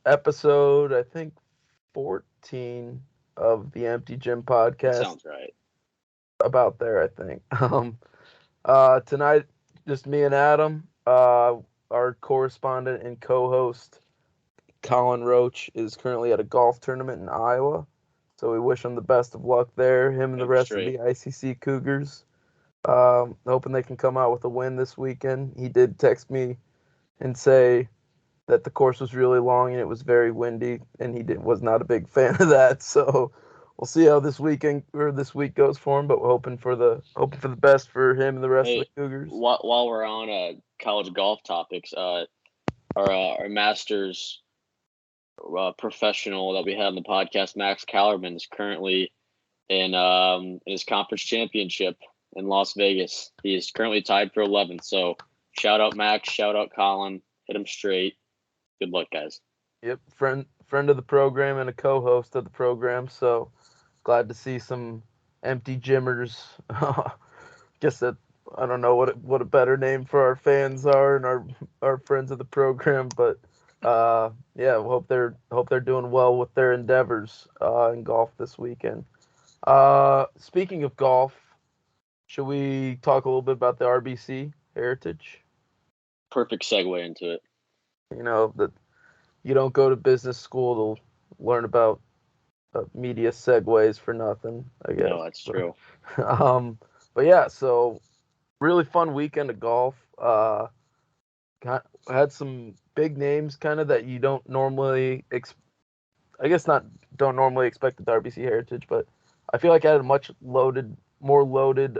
episode, I think, 14 of the Empty Gym podcast. That sounds right. About there, I think. Tonight, just me and Adam. Our correspondent and co-host, Colin Roach, is currently at a golf tournament in Iowa. So we wish him the best of luck there, him and the rest of the ICC Cougars. Hoping they can come out with a win this weekend. He did text me and say that the course was really long and it was very windy, and he was not a big fan of that. So we'll see how this week goes for him, but we're hoping for the best for him and the rest of the Cougars. While we're on college golf topics, our Masters professional that we had on the podcast, Max Kellerman, is currently in his conference championship in Las Vegas. He is currently tied for 11th. So shout out Max, shout out Colin, hit him straight. Good luck, guys. Yep, friend of the program and a co-host of the program. So glad to see some empty gymmers. Guess that I don't know what a better name for our fans are and our friends of the program, but yeah, we hope they're doing well with their endeavors in golf this weekend. Speaking of golf, should we talk a little bit about the RBC Heritage? Perfect segue into it. You know, that you don't go to business school to learn about media segues for nothing, I guess. No, that's true. But yeah, so really fun weekend of golf. Had some big names kind of that you don't normally don't normally expect at the RBC Heritage, but I feel like I had a more loaded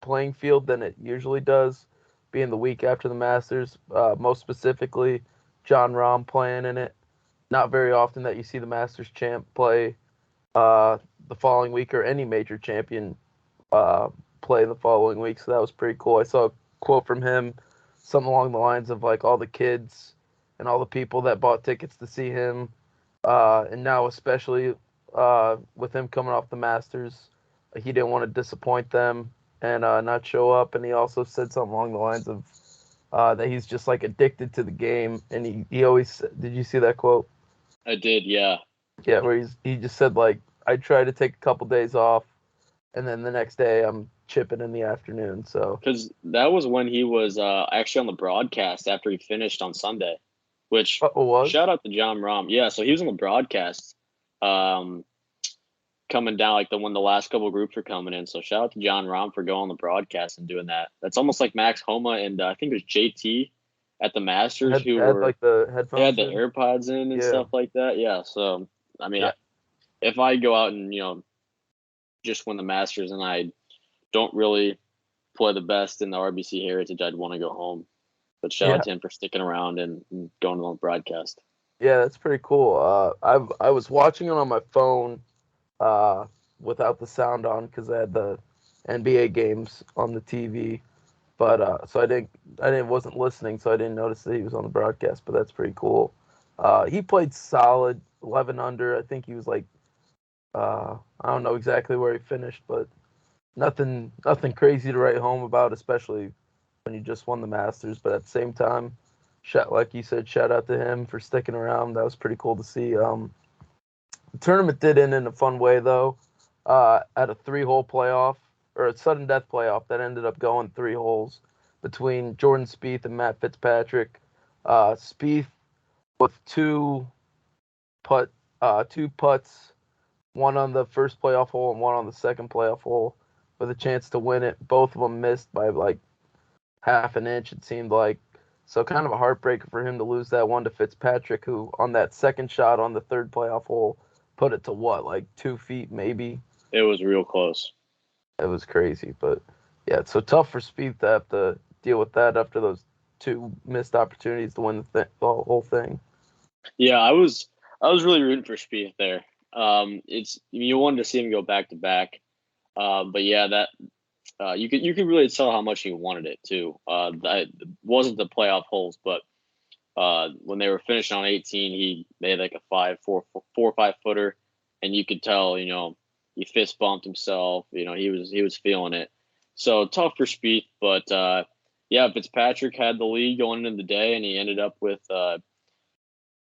playing field than it usually does, being the week after the Masters. Most specifically, Jon Rahm playing in it. Not very often that you see the Masters champ play the following week, or any major champion play the following week. So that was pretty cool. I saw a quote from him, something along the lines of like all the kids and all the people that bought tickets to see him, and now especially with him coming off the Masters, he didn't want to disappoint them and not show up. And he also said something along the lines of that he's just like addicted to the game. And he always, did you see that quote? I did, yeah. Yeah, where he just said like, I try to take a couple days off, and then the next day I'm chipping in the afternoon. So because that was when he was actually on the broadcast after he finished on Sunday, which shout out to Jon Rahm. Yeah, so he was on the broadcast coming down like when the last couple of groups were coming in. So shout out to Jon Rahm for going on the broadcast and doing that. That's almost like Max Homa and I think it was JT at the Masters had like the headphones. They had the AirPods in and stuff like that. Yeah, so I mean, if I go out and just win the Masters and I don't really play the best in the RBC Heritage, I'd want to go home. But shout out to him for sticking around and going on the broadcast. Yeah, that's pretty cool. I was watching it on my phone without the sound on because I had the NBA games on the TV, but so I wasn't listening, so I didn't notice that he was on the broadcast. But that's pretty cool. He played solid, 11 under. I think he was like, I don't know exactly where he finished, but nothing crazy to write home about, especially when you just won the Masters. But at the same time, like you said, shout out to him for sticking around. That was pretty cool to see. The tournament did end in a fun way, though, at a 3-hole playoff, or a sudden death playoff that ended up going 3 holes between Jordan Spieth and Matt Fitzpatrick. Spieth with two putts, one on the first playoff hole and one on the second playoff hole, with a chance to win it. Both of them missed by like half an inch, it seemed like. So kind of a heartbreaker for him to lose that one to Fitzpatrick, who on that second shot on the third playoff hole put it to like 2 feet maybe. It was real close. It was crazy, but yeah, it's so tough for Spieth to have to deal with that after those 2 missed opportunities to win the whole thing. Yeah, I was really rooting for Spieth there. You wanted to see him go back to back, but yeah, that you could really tell how much he wanted it too. That wasn't the playoff holes, but when they were finishing on 18, he made like a 4 or 5 footer, and you could tell, he fist bumped himself. He was feeling it. So tough for Spieth, but yeah, Fitzpatrick had the lead going into the day, and he ended up with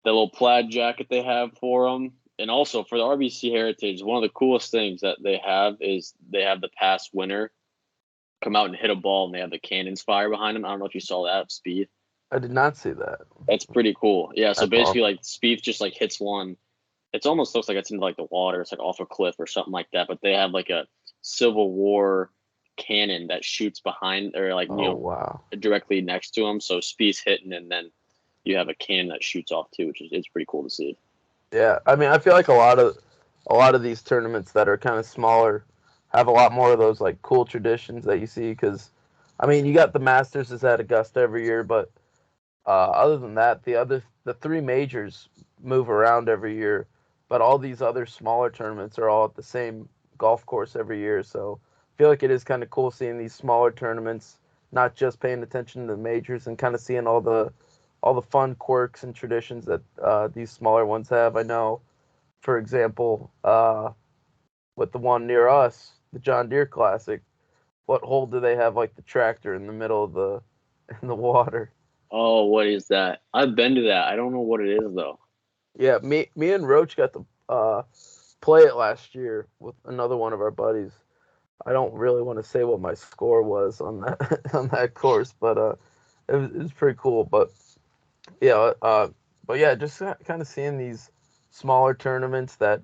the little plaid jacket they have for him. And also for the RBC Heritage, one of the coolest things that they have is they have the past winner come out and hit a ball, and they have the cannons fire behind them. I don't know if you saw that, Speed. I did not see that. That's pretty cool. Yeah, so That's basically, awesome. like, Speed just, like, hits one. It almost looks like it's into, like, the water. It's, like, off a cliff or something like that. But they have, like, a Civil War cannon that shoots behind or, like, Oh wow. directly next to him. So Speed's hitting, and then you have a cannon that shoots off, too, which is it's pretty cool to see. Yeah, I mean, I feel like a lot of these tournaments that are kind of smaller have a lot more of those like cool traditions that you see. Because, I mean, you got the Masters is at Augusta every year, but other than that, the three majors move around every year, but all these other smaller tournaments are all at the same golf course every year. So I feel like it is kind of cool seeing these smaller tournaments, not just paying attention to the majors and kind of seeing all the fun quirks and traditions that these smaller ones have. I know, for example, with the one near us, the John Deere Classic, what hole do they have like the tractor in the middle of the in the water? Oh, what is that? I've been to that. I don't know what it is, though. Yeah, me and Roach got to play it last year with another one of our buddies. I don't really want to say what my score was on that on that course, but it was pretty cool. Yeah, but yeah, just kind of seeing these smaller tournaments that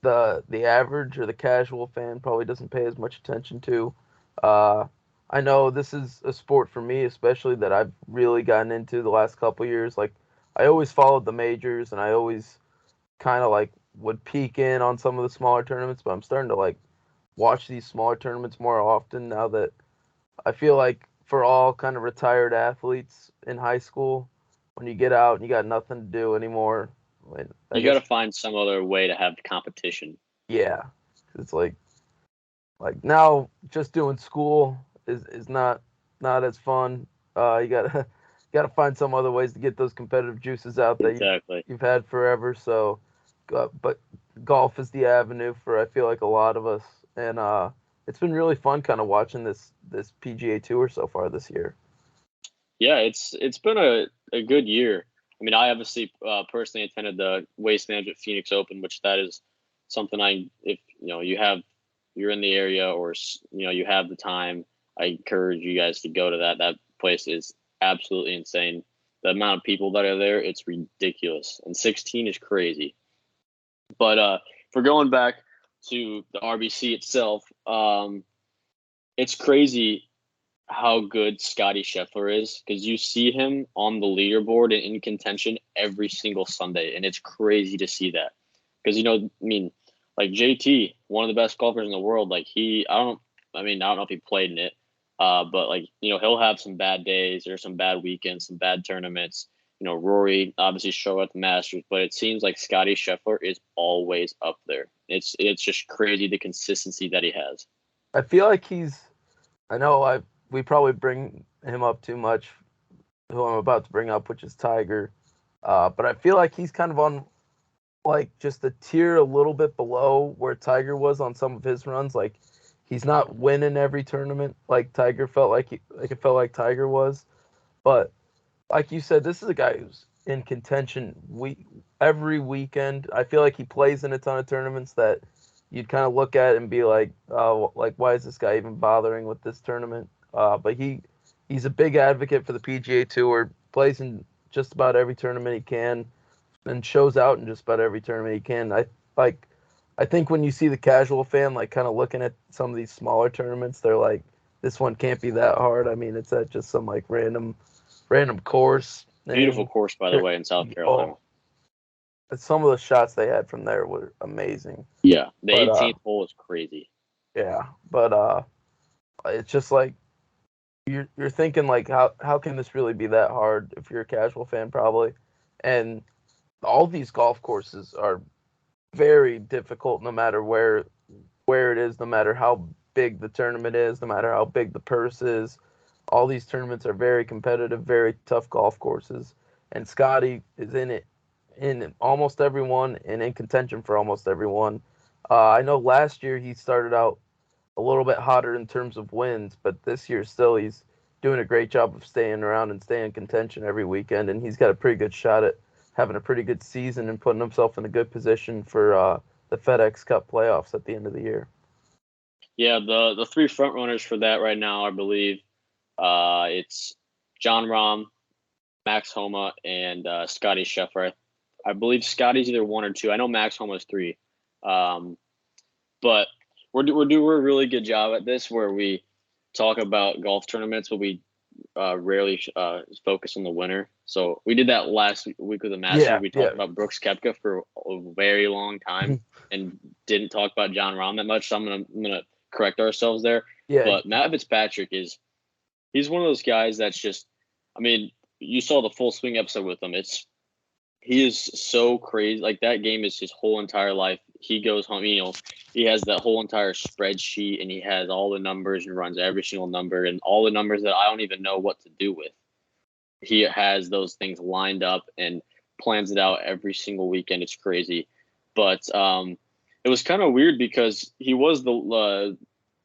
the average or the casual fan probably doesn't pay as much attention to. Uh, I know this is a sport for me, especially that I've really gotten into the last couple years. Like, I always followed the majors, and I always kind of like would peek in on some of the smaller tournaments, but I'm starting to like watch these smaller tournaments more often now that I feel like for all kind of retired athletes in high school, when you get out and you got nothing to do anymore, I You got guess to find some other way to have competition. yeah, it's like now just doing school is not as fun. You gotta find some other ways to get those competitive juices out that Exactly. you've had forever. So, but golf is the avenue for I feel like a lot of us, and it's been really fun kind of watching this PGA Tour so far this year. Yeah, it's been a good year. I mean, I obviously personally attended the Waste Management Phoenix Open, which that is something if you're in the area or you have the time, I encourage you guys to go to that. That place is absolutely insane. The amount of people that are there, it's ridiculous, and 16 is crazy. But for going back to the RBC itself, it's crazy how good Scotty Scheffler is because you see him on the leaderboard and in contention every single Sunday, and it's crazy to see that. Because I mean, like JT, one of the best golfers in the world, like I don't know if he played in it, but like he'll have some bad days or some bad weekends, some bad tournaments. Rory obviously show at the Masters, but it seems like Scotty Scheffler is always up there. It's just crazy the consistency that he has. I feel like I know we probably bring him up too much, who I'm about to bring up, which is Tiger. But I feel like he's kind of on like just a tier a little bit below where Tiger was on some of his runs. Like he's not winning every tournament like Tiger felt like it felt like Tiger was. But like you said, this is a guy who's in contention every weekend. I feel like he plays in a ton of tournaments that you'd kind of look at and be like, oh, like why is this guy even bothering with this tournament? But he's a big advocate for the PGA Tour, plays in just about every tournament he can, and shows out in just about every tournament he can. Like I think when you see the casual fan like kind of looking at some of these smaller tournaments, they're like, this one can't be that hard. I mean, it's at just some like random course. Beautiful And course, by the way, in South Carolina. oh, some of the shots they had from there were amazing. Yeah, the But 18th hole is crazy. yeah, but it's just like you're thinking like how can this really be that hard if you're a casual fan probably, and all these golf courses are very difficult no matter where it is, no matter how big the tournament is, no matter how big the purse is. All these tournaments are very competitive, very tough golf courses, and Scotty is in almost every one and in contention for almost every one. I know last year he started out a little bit hotter in terms of wins, but this year still he's doing a great job of staying around and staying in contention every weekend, and he's got a pretty good shot at having a pretty good season and putting himself in a good position for the FedEx Cup playoffs at the end of the year. Yeah, the three front runners for that right now, I believe, it's John Rahm, Max Homa, and Scotty Scheffler. I believe Scotty's either 1 or 2. I know Max Homa's 3. But we're doing a really good job at this, where we talk about golf tournaments, but we rarely focus on the winner. So we did that last week with the Masters. We talked about Brooks Koepka for a very long time and didn't talk about John Rahm that much. So I'm gonna correct ourselves there. Yeah. But Matt Fitzpatrick he's one of those guys that's just, I mean, you saw the full swing episode with him. He is so crazy. Like, that game is his whole entire life. He goes home, he has that whole entire spreadsheet, and he has all the numbers and runs every single number, and all the numbers that I don't even know what to do with. He has those things lined up and plans it out every single weekend. It's crazy. But it was kind of weird because he was the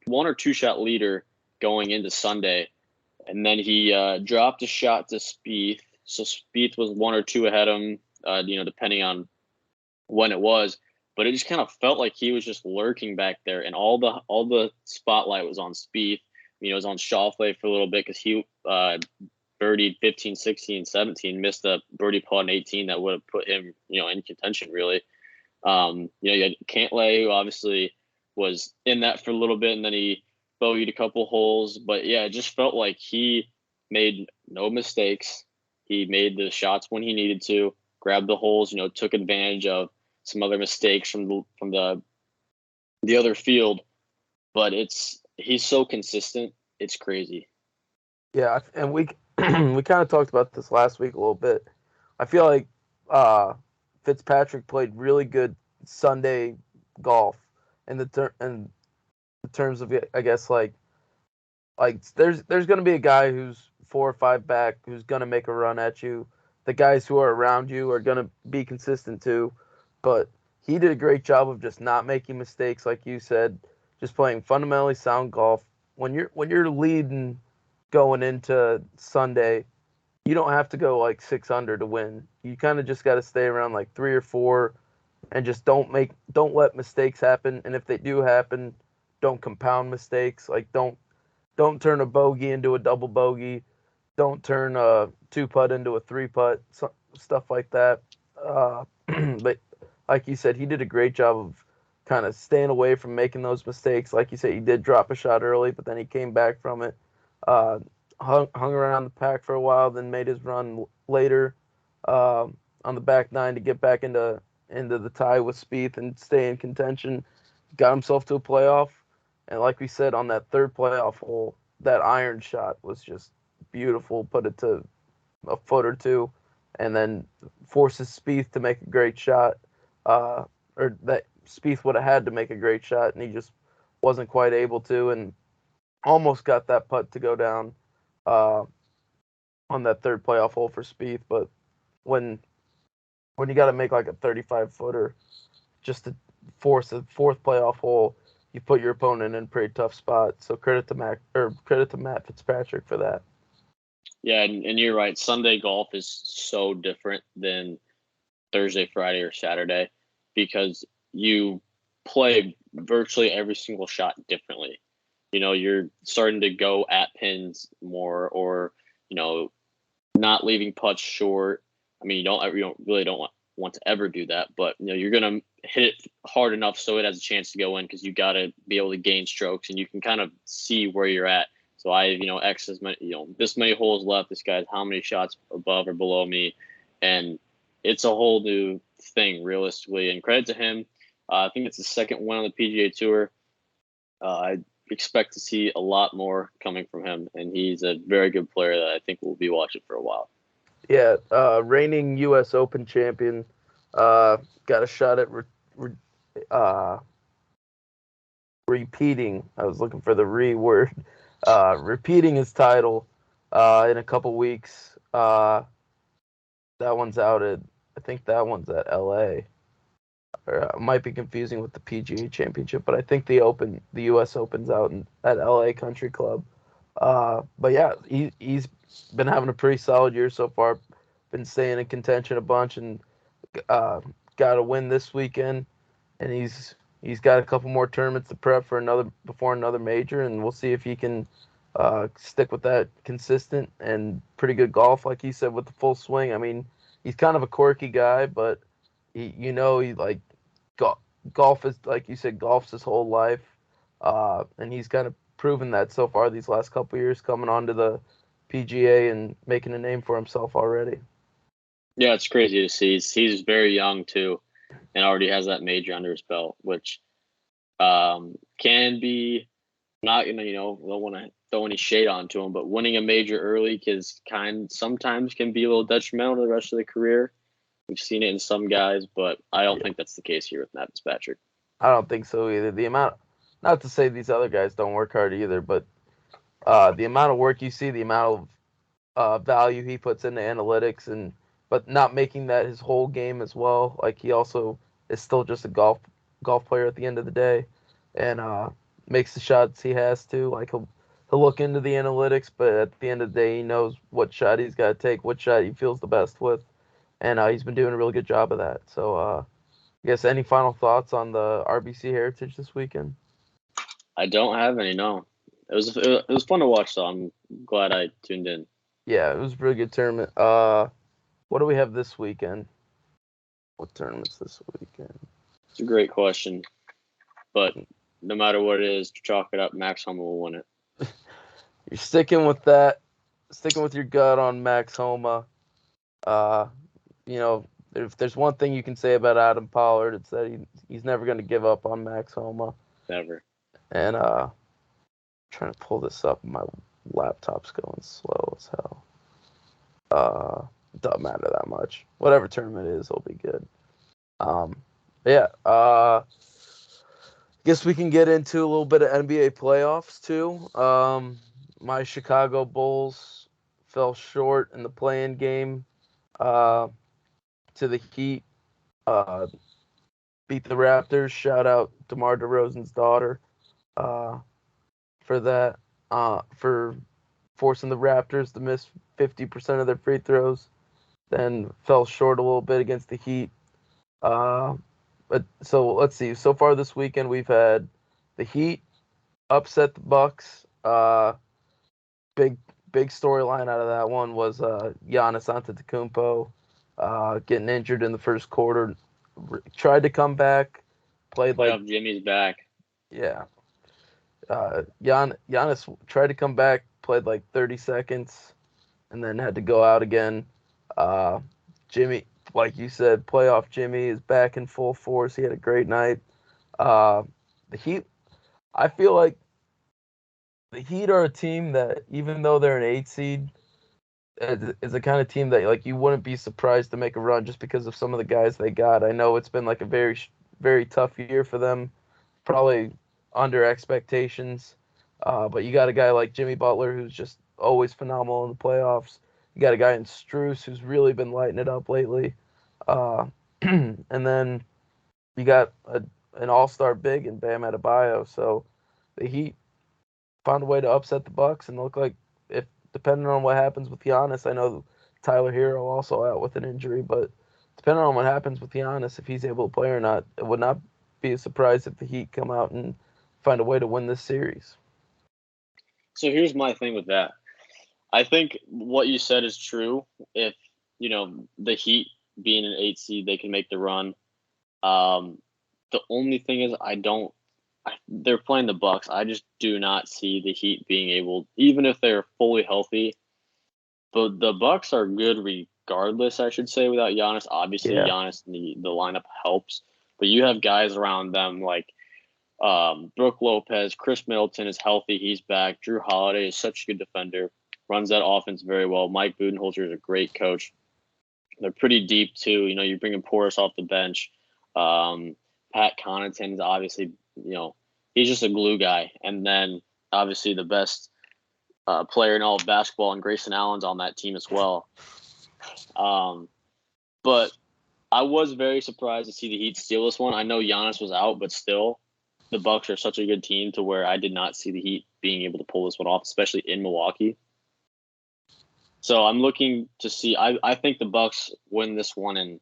1 or 2 shot leader going into Sunday, and then he dropped a shot to Spieth. So Spieth was 1 or 2 ahead of him, depending on when it was. But it just kind of felt like he was just lurking back there, and all the spotlight was on Spieth. It was on Schauffele for a little bit because he birdied 15, 16, 17, missed a birdie putt in 18 that would have put him, in contention, really. You had Cantlay, who obviously was in that for a little bit, and then he bogeyed a couple holes. But, yeah, it just felt like he made no mistakes. He made the shots when he needed to, grabbed the holes, took advantage of some other mistakes from the other field. But he's so consistent. It's crazy. Yeah, and we we kind of talked about this last week a little bit. I feel like Fitzpatrick played really good Sunday golf in terms of, I guess, like there's going to be a guy who's 4 or 5 back who's going to make a run at you. The guys who are around you are going to be consistent too, but he did a great job of just not making mistakes, like you said, just playing fundamentally sound golf. When you're leading going into Sunday, you don't have to go like 6 under to win. You kind of just got to stay around like 3 or 4 and just don't let mistakes happen. And if they do happen, don't compound mistakes. Like don't turn a bogey into a double bogey. Don't turn a 2-putt into a 3-putt, stuff like that. But like you said, he did a great job of kind of staying away from making those mistakes. Like you said, he did drop a shot early, but then he came back from it. Hung around the pack for a while, then made his run later on the back 9 to get back into the tie with Spieth and stay in contention. Got himself to a playoff, and like we said, on that 3rd playoff hole, that iron shot was just beautiful. Put it to a foot or 2, and then forces Spieth to make a great shot, or that Spieth would have had to make a great shot, and he just wasn't quite able to, and almost got that putt to go down on that 3rd playoff hole for Spieth. But when you got to make like a 35-footer just to force a 4th playoff hole, you put your opponent in a pretty tough spot. So credit to Matt Fitzpatrick for that. Yeah, and you're right. Sunday golf is so different than Thursday, Friday, or Saturday because you play virtually every single shot differently. You're starting to go at pins more, or not leaving putts short. I mean, you don't really want to ever do that, but you're gonna hit it hard enough so it has a chance to go in because you got to be able to gain strokes and you can kind of see where you're at. So I X as many, this many holes left. This guy's how many shots above or below me, and it's a whole new thing realistically. And credit to him. I think it's the 2nd win on the PGA Tour. I expect to see a lot more coming from him, and he's a very good player that I think we'll be watching for a while. Yeah, reigning U.S. Open champion, got a shot at repeating. I was looking for the word. Repeating his title in a couple weeks. That one's out at, I think that one's at L.A. Or might be confusing with the PGA Championship, but I think the U.S. Open's out at L.A. Country Club. But yeah, he's been having a pretty solid year so far. been staying in contention a bunch and got a win this weekend, and he's got a couple more tournaments to prep for before another major, and we'll see if he can stick with that consistent and pretty good golf, like he said, with the full swing. I mean, he's kind of a quirky guy, but he like golf is, like you said, golf's his whole life, and he's kind of proven that so far these last couple years, coming onto the PGA and making a name for himself already. Yeah, it's crazy to see. He's very young too, and already has that major under his belt, which can be not don't want to throw any shade onto him, but winning a major early sometimes can be a little detrimental to the rest of the career. We've seen it in some guys, but I don't think that's the case here with Matt Fitzpatrick. I don't think so either. The amount, not to say these other guys don't work hard either, but the amount of work you see, the amount of value he puts into analytics, but not making that his whole game as well. Like, he also is still just a golf player at the end of the day, and makes the shots he has to. Like, he'll look into the analytics, but at the end of the day, he knows what shot he's got to take, what shot he feels the best with, and he's been doing a really good job of that. So, I guess, any final thoughts on the RBC Heritage this weekend? I don't have any. No, it was fun to watch, so I'm glad I tuned in. Yeah, it was a really good tournament. What do we have this weekend? What tournaments this weekend? It's a great question, but no matter what it is, chalk it up. Max Homa will win it. You're sticking with that, sticking with your gut on Max Homa. If there's one thing you can say about Adam Pollard, it's that he's never going to give up on Max Homa. Never. And trying to pull this up, my laptop's going slow as hell. It doesn't matter that much. Whatever tournament it is, it'll be good. Guess we can get into a little bit of NBA playoffs too. My Chicago Bulls fell short in the play-in game to the Heat. Beat the Raptors. Shout out DeMar DeRozan's daughter for that. For forcing the Raptors to miss 50% of their free throws. Then fell short a little bit against the Heat. But so let's see. So far this weekend, we've had the Heat upset the Bucks. Big storyline out of that one was Giannis Antetokounmpo getting injured in the first quarter. Tried to come back, played like Jimmy's back. Yeah. Giannis tried to come back, played like 30 seconds, and then had to go out again. Jimmy, like you said, playoff Jimmy is back in full force. He had a great night. The Heat, I feel like the Heat are a team that, even though they're an 8 seed, is the kind of team that, like, you wouldn't be surprised to make a run just because of some of the guys they got. I know it's been like a very, very tough year for them, probably under expectations. But you got a guy like Jimmy Butler who's just always phenomenal in the playoffs. You got a guy in Strus who's really been lighting it up lately. And then you got an all-star big in Bam Adebayo. So the Heat found a way to upset the Bucks and look like, if depending on what happens with Giannis, I know Tyler Hero also out with an injury, but depending on what happens with Giannis, if he's able to play or not, it would not be a surprise if the Heat come out and find a way to win this series. So here's my thing with that. I think what you said is true. If, the Heat being an 8 seed, they can make the run. The only thing is they're playing the Bucks. I just do not see the Heat being able, even if they're fully healthy. But the Bucks are good regardless, I should say, without Giannis. Obviously, yeah. Giannis in the lineup helps. But you have guys around them like Brook Lopez, Chris Middleton is healthy. He's back. Drew Holiday is such a good defender. Runs that offense very well. Mike Budenholzer is a great coach. They're pretty deep, too. You're bringing Portis off the bench. Pat Connaughton is obviously, he's just a glue guy. And then, obviously, the best player in all of basketball, and Grayson Allen's on that team as well. But I was very surprised to see the Heat steal this one. I know Giannis was out, but still, the Bucks are such a good team to where I did not see the Heat being able to pull this one off, especially in Milwaukee. So I'm looking to see. I think the Bucks win this one in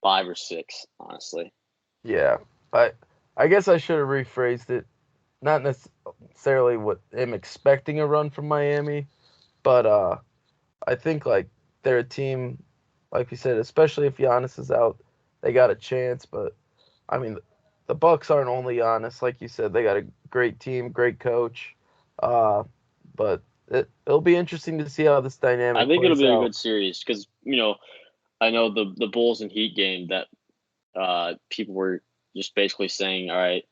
5 or 6. Honestly, Yeah, I guess I should have rephrased it. Not necessarily what I'm expecting a run from Miami, but I think like they're a team, like you said, especially if Giannis is out, they got a chance. But I mean, the Bucks aren't only Giannis, like you said, they got a great team, great coach. Uh, but it'll be interesting to see how this I dynamic think it'll plays be a out. good series because I know the Bulls and Heat game that people were just basically saying, all right,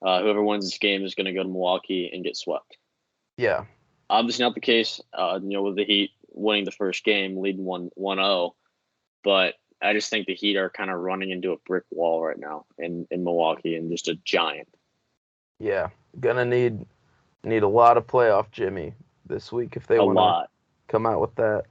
whoever wins this game is going to go to Milwaukee and get swept. Yeah, Obviously not the case, with the Heat winning the first game, leading 1-0. But I just think the Heat are kind of running into a brick wall right now in Milwaukee, and just a giant. yeah, gonna need a lot of playoff Jimmy this week if they A want to lot. come out with that.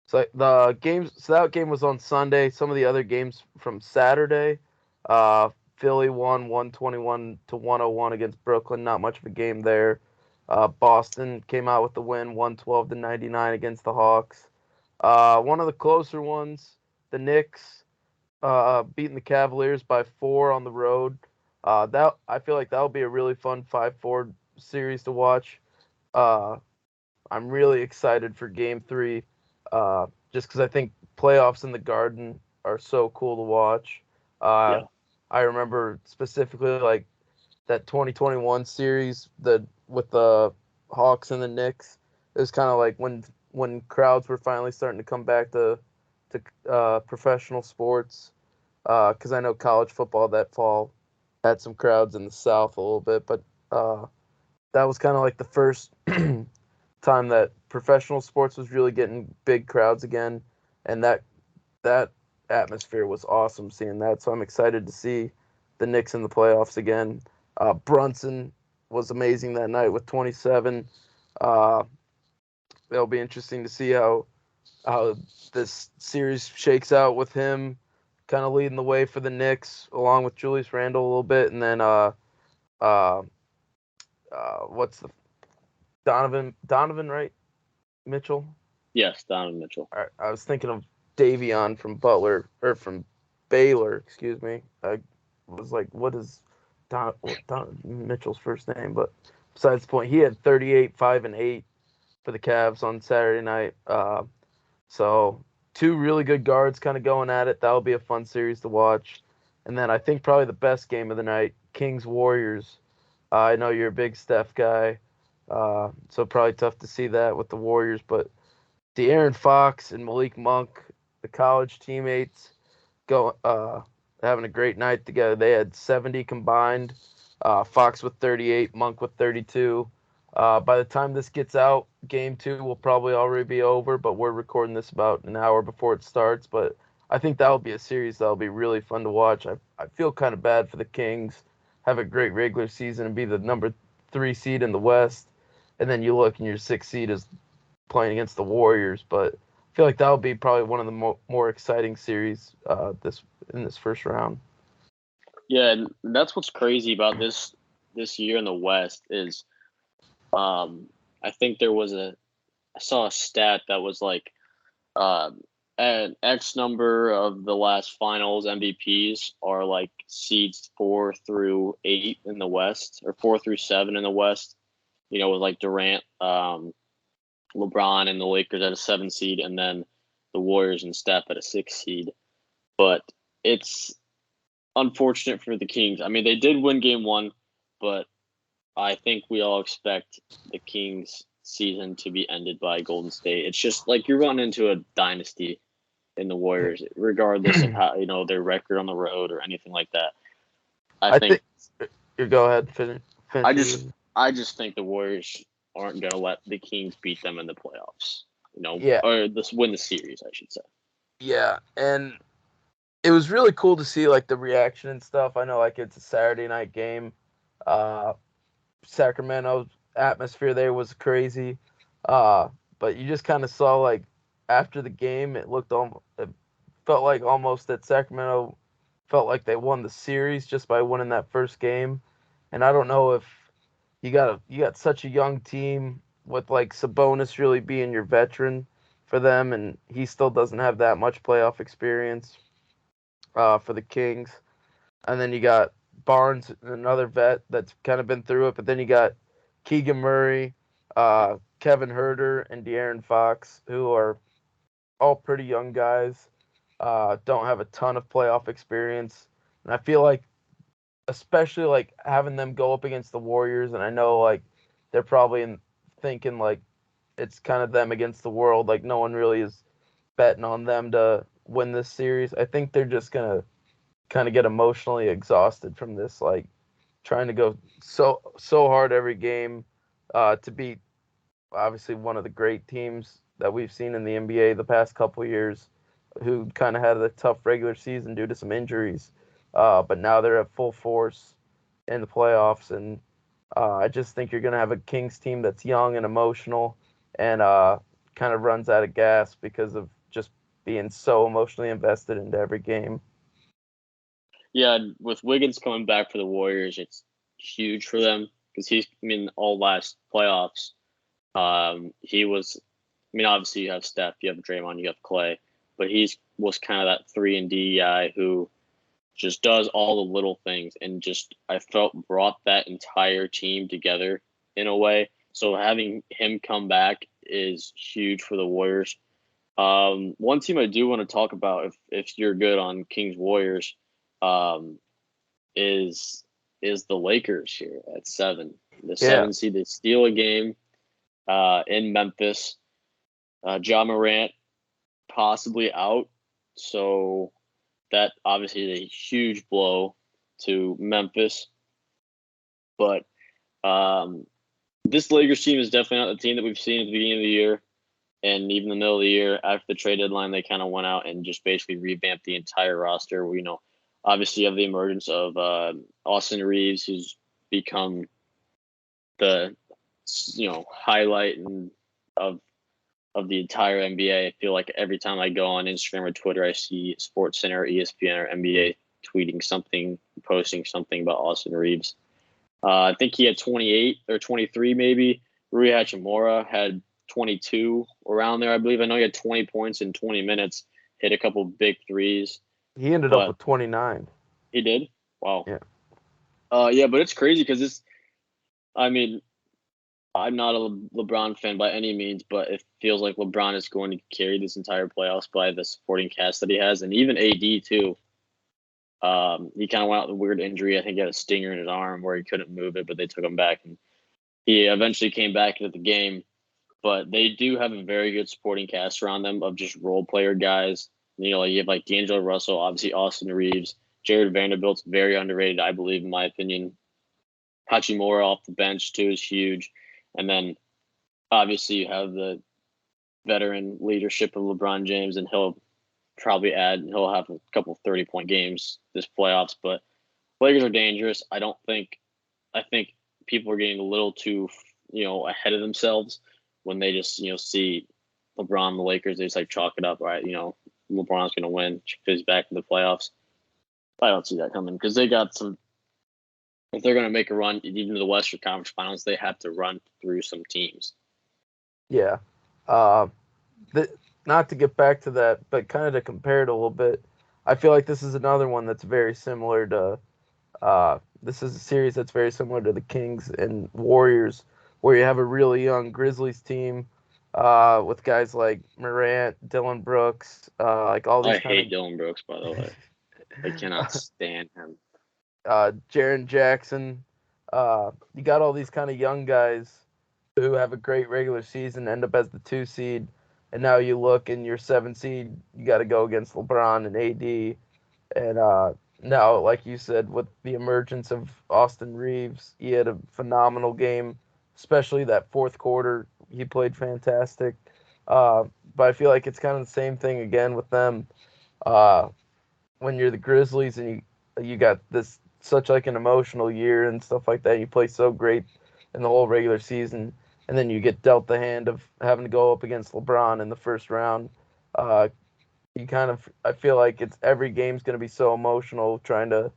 So that game was on Sunday. Some of the other games from Saturday, Philly won 121 to 101 against Brooklyn. Not much of a game there. Boston came out with the win, 112 to 99 against the Hawks. One of the closer ones, the Knicks beating the Cavaliers by 4 on the road. That I feel like that'll be a really fun 5-4 series to watch. Uh, I'm really excited for Game 3, just because I think playoffs in the Garden are so cool to watch. Uh, Yeah. I remember specifically like that 2021 series with the Hawks and the Knicks. It was kind of like when crowds were finally starting to come back to professional sports. Because I know college football that fall had some crowds in the South a little bit, but that was kind of like the first time that professional sports was really getting big crowds again, and that atmosphere was awesome seeing that. So I'm excited to see the Knicks in the playoffs again. Brunson was amazing that night with 27. Uh, it'll be interesting to see how this series shakes out with him kind of leading the way for the Knicks along with Julius Randle a little bit, and then uh, what's the Donovan right? Mitchell. Yes, Donovan Mitchell. I was thinking of Davion from Butler or from Baylor, excuse me. I was like, what is Don Mitchell's first name? But besides the point, he had 38, 5, and 8 for the Cavs on Saturday night. So two really good guards kind of going at it. That'll be a fun series to watch. And then I think probably the best game of the night, Kings Warriors. I know you're a big Steph guy, so probably tough to see that with the Warriors, but De'Aaron Fox and Malik Monk, the college teammates, go having a great night together. They had 70 combined. Fox with 38, Monk with 32. By the time this gets out, game 2 will probably already be over, but we're recording this about an hour before it starts. But I think that'll be a series that'll be really fun to watch. I feel kind of bad for the Kings. Have a great regular season and be the number 3 seed in the West, and then you look and your 6th seed is playing against the Warriors. But I feel like that'll be probably one of the more exciting series this first round. Yeah, and that's what's crazy about this year in the West is, I think I saw a stat that was like, an X number of the last finals MVPs are like seeds 4 through 8 in the West, or 4 through 7 in the West. With like Durant, LeBron, and the Lakers at a 7 seed, and then the Warriors and Steph at a 6 seed. But it's unfortunate for the Kings. I mean, they did win game 1, but I think we all expect the Kings season to be ended by Golden State. It's just like you're running into a dynasty in the Warriors, regardless of how their record on the road or anything like that. I I think think you go ahead finish. I just I just think the Warriors aren't going to let the Kings beat them in the playoffs. Yeah, Or win the series, I should say. yeah, and it was really cool to see like the reaction and stuff. I know like it's a Saturday night game. Uh, Sacramento's atmosphere there was crazy. Uh, but you just kind of saw like after the game, it felt like almost that Sacramento felt like they won the series just by winning that first game. And I don't know if you got such a young team with like Sabonis really being your veteran for them, and he still doesn't have that much playoff experience for the Kings. And then you got Barnes, another vet that's kind of been through it. But then you got Keegan Murray, Kevin Herter, and De'Aaron Fox, who are all pretty young guys. Don't have a ton of playoff experience, and I feel like, especially like having them go up against the Warriors, and I know like they're probably thinking like it's kind of them against the world. Like no one really is betting on them to win this series. I think they're just gonna kind of get emotionally exhausted from this, like trying to go so hard every game to beat obviously one of the great teams that we've seen in the NBA the past couple years, who kind of had a tough regular season due to some injuries, but now they're at full force in the playoffs, and I just think you're gonna have a Kings team that's young and emotional, and kind of runs out of gas because of just being so emotionally invested into every game. Yeah, with Wiggins coming back for the Warriors, it's huge for them because all last playoffs, he was. I mean, obviously you have Steph, you have Draymond, you have Clay, but was kind of that 3-and-D guy who just does all the little things and just I felt brought that entire team together in a way. So having him come back is huge for the Warriors. One team I do want to talk about, if you're good on Kings Warriors, um, is the Lakers here at 7. The Yeah, 7 seed, they steal a game in Memphis. Ja Morant possibly out, so that obviously is a huge blow to Memphis. But this Lakers team is definitely not the team that we've seen at the beginning of the year. And even the middle of the year, after the trade deadline, they kind of went out and just basically revamped the entire roster. Obviously you have the emergence of Austin Reeves, who's become the highlight of the entire NBA. I feel like every time I go on Instagram or Twitter, I see SportsCenter, or ESPN, or NBA tweeting something, posting something about Austin Reeves. I think he had 28 or 23 maybe. Rui Hachimura had 22 around there, I believe. I know he had 20 points in 20 minutes, hit a couple big threes. he ended up But with 29. he did? Wow. Yeah. Yeah, but it's crazy because I mean, I'm not a LeBron fan by any means, but it feels like LeBron is going to carry this entire playoffs by the supporting cast that he has, and even AD too. He kind of went out with a weird injury. I think he had a stinger in his arm where he couldn't move it, but they took him back, and he eventually came back into the game. But they do have a very good supporting cast around them of just role player guys. You have like D'Angelo Russell, obviously Austin Reeves, Jared Vanderbilt's very underrated, I believe, in my opinion. Hachimura off the bench too is huge. And then obviously you have the veteran leadership of LeBron James, and he'll have a couple of 30-point games this playoffs. But Lakers are dangerous. I think people are getting a little too, ahead of themselves when they just, see LeBron and the Lakers. They just like chalk it up, right? LeBron's going to win because he's back in the playoffs. I don't see that coming because they got some. If they're going to make a run, even to the Western Conference Finals, they have to run through some teams. Yeah. Not to get back to that, but kind of to compare it a little bit, I feel like this is another one that's very similar to. This is a series that's very similar to the Kings and Warriors, where you have a really young Grizzlies team with guys like Morant, Dillon Brooks, like all these I hate Dillon Brooks, by the way. I cannot stand him. Jaren Jackson. You got all these kind of young guys who have a great regular season, end up as the 2 seed, and now you look in your 7 seed, you got to go against LeBron and AD, and now, like you said, with the emergence of Austin Reeves, he had a phenomenal game, especially that fourth quarter. He played fantastic. But I feel like it's kind of the same thing again with them. Uh, when you're the Grizzlies and you got this such like an emotional year and stuff like that, you play so great in the whole regular season, and then you get dealt the hand of having to go up against LeBron in the first round. I feel like it's every game's going to be so emotional trying to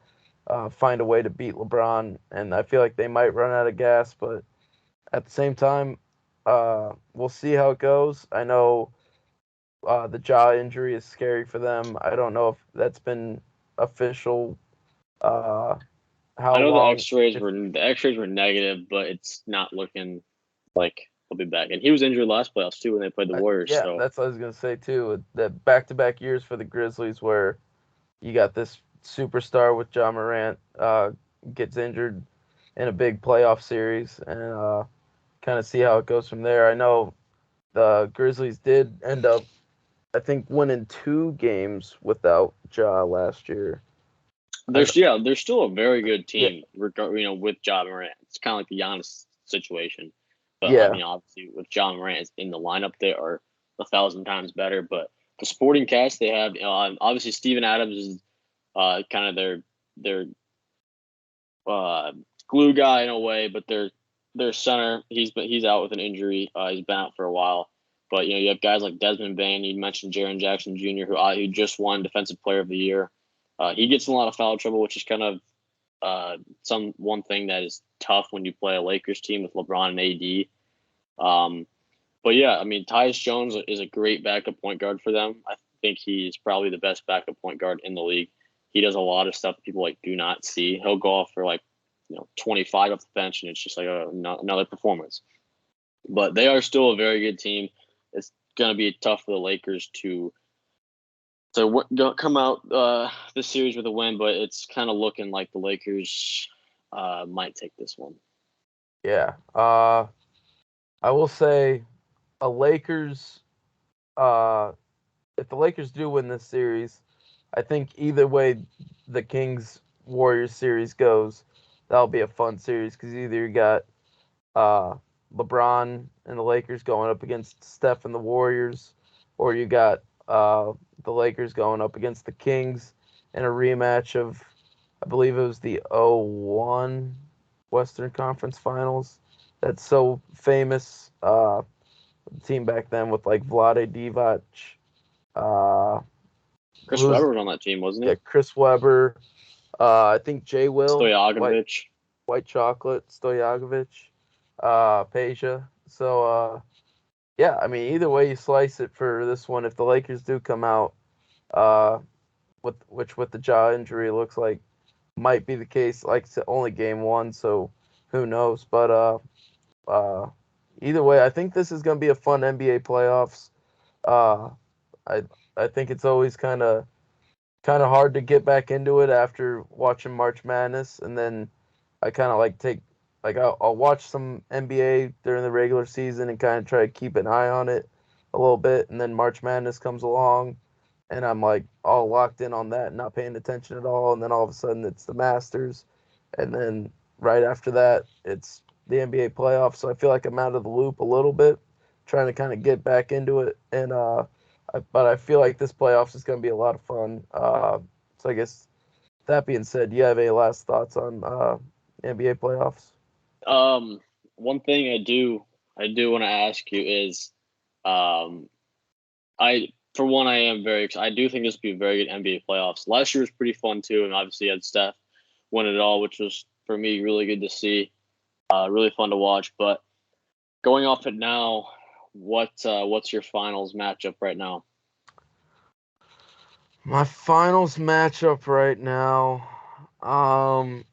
find a way to beat LeBron, and I feel like they might run out of gas, but at the same time, we'll see how it goes. I know the jaw injury is scary for them. I don't know if that's been official. Uh, I how know long? the X-rays were negative, but it's not looking like he'll be back. And he was injured last playoffs too when they played the Warriors. Yeah, So that's what I was gonna say too. The back-to-back years for the Grizzlies, where you got this superstar with John Morant gets injured in a big playoff series, and kind of see how it goes from there. I know the Grizzlies did end up, I think, winning 2 games without Ja last year. I know, they're still a very good yeah, team, with John Morant. It's kind of like the Giannis situation. But yeah, obviously with John Morant in the lineup, they are 1,000 times better. But the supporting cast they have, obviously Steven Adams is kind of their uh, glue guy in a way, but their center he's out with an injury. He's been out for a while. But you have guys like Desmond Bain. You mentioned Jaren Jackson Jr., who just won Defensive Player of the Year. He gets in a lot of foul trouble, which is kind of one thing that is tough when you play a Lakers team with LeBron and AD. But yeah, I mean, Tyus Jones is a great backup point guard for them. I think he's probably the best backup point guard in the league. He does a lot of stuff people do not see. He'll go off for 25 off the bench, and it's just like another performance. But they are still a very good team. It's going to be tough for the Lakers to come out this series with a win, but it's kind of looking like the Lakers might take this one. yeah. I will say, a Lakers. Uh, if the Lakers do win this series, I think either way the Kings Warriors series goes, that'll be a fun series because either you got uh, LeBron and the Lakers going up against Steph and the Warriors, or you got the Lakers going up against the Kings in a rematch of, I believe it was the '01 Western Conference Finals. That's so famous. Team back then with like Vlade Divac, uh, Chris who's Webber was on that team, wasn't yeah, he? Chris Webber. I think Jay Will, Stojakovic. White Chocolate, Stojakovic, Peja. So yeah, I mean either way you slice it for this one, if the Lakers do come out, uh, with the jaw injury looks like might be the case. Like it's only game one, so who knows? But uh, either way, I think this is gonna be a fun NBA playoffs. Uh, I I think it's always kind of hard to get back into it after watching March Madness, and then I kind of I'll watch some NBA during the regular season and kind of try to keep an eye on it a little bit, and then March Madness comes along, and I'm like all locked in on that, not paying attention at all, and then all of a sudden it's the Masters, and then right after that it's the NBA playoffs, so I feel like I'm out of the loop a little bit, trying to kind of get back into it, and but I feel like this playoffs is going to be a lot of fun. So I guess that being said, do you have any last thoughts on NBA playoffs? One thing I do want to ask you is, um, I for one I am very excited. I do think this will be a very good NBA playoffs. Last year was pretty fun too, and obviously you had Steph win it all, which was for me really good to see. Really fun to watch. But going off it now, what's your finals matchup right now? My finals matchup right now, um,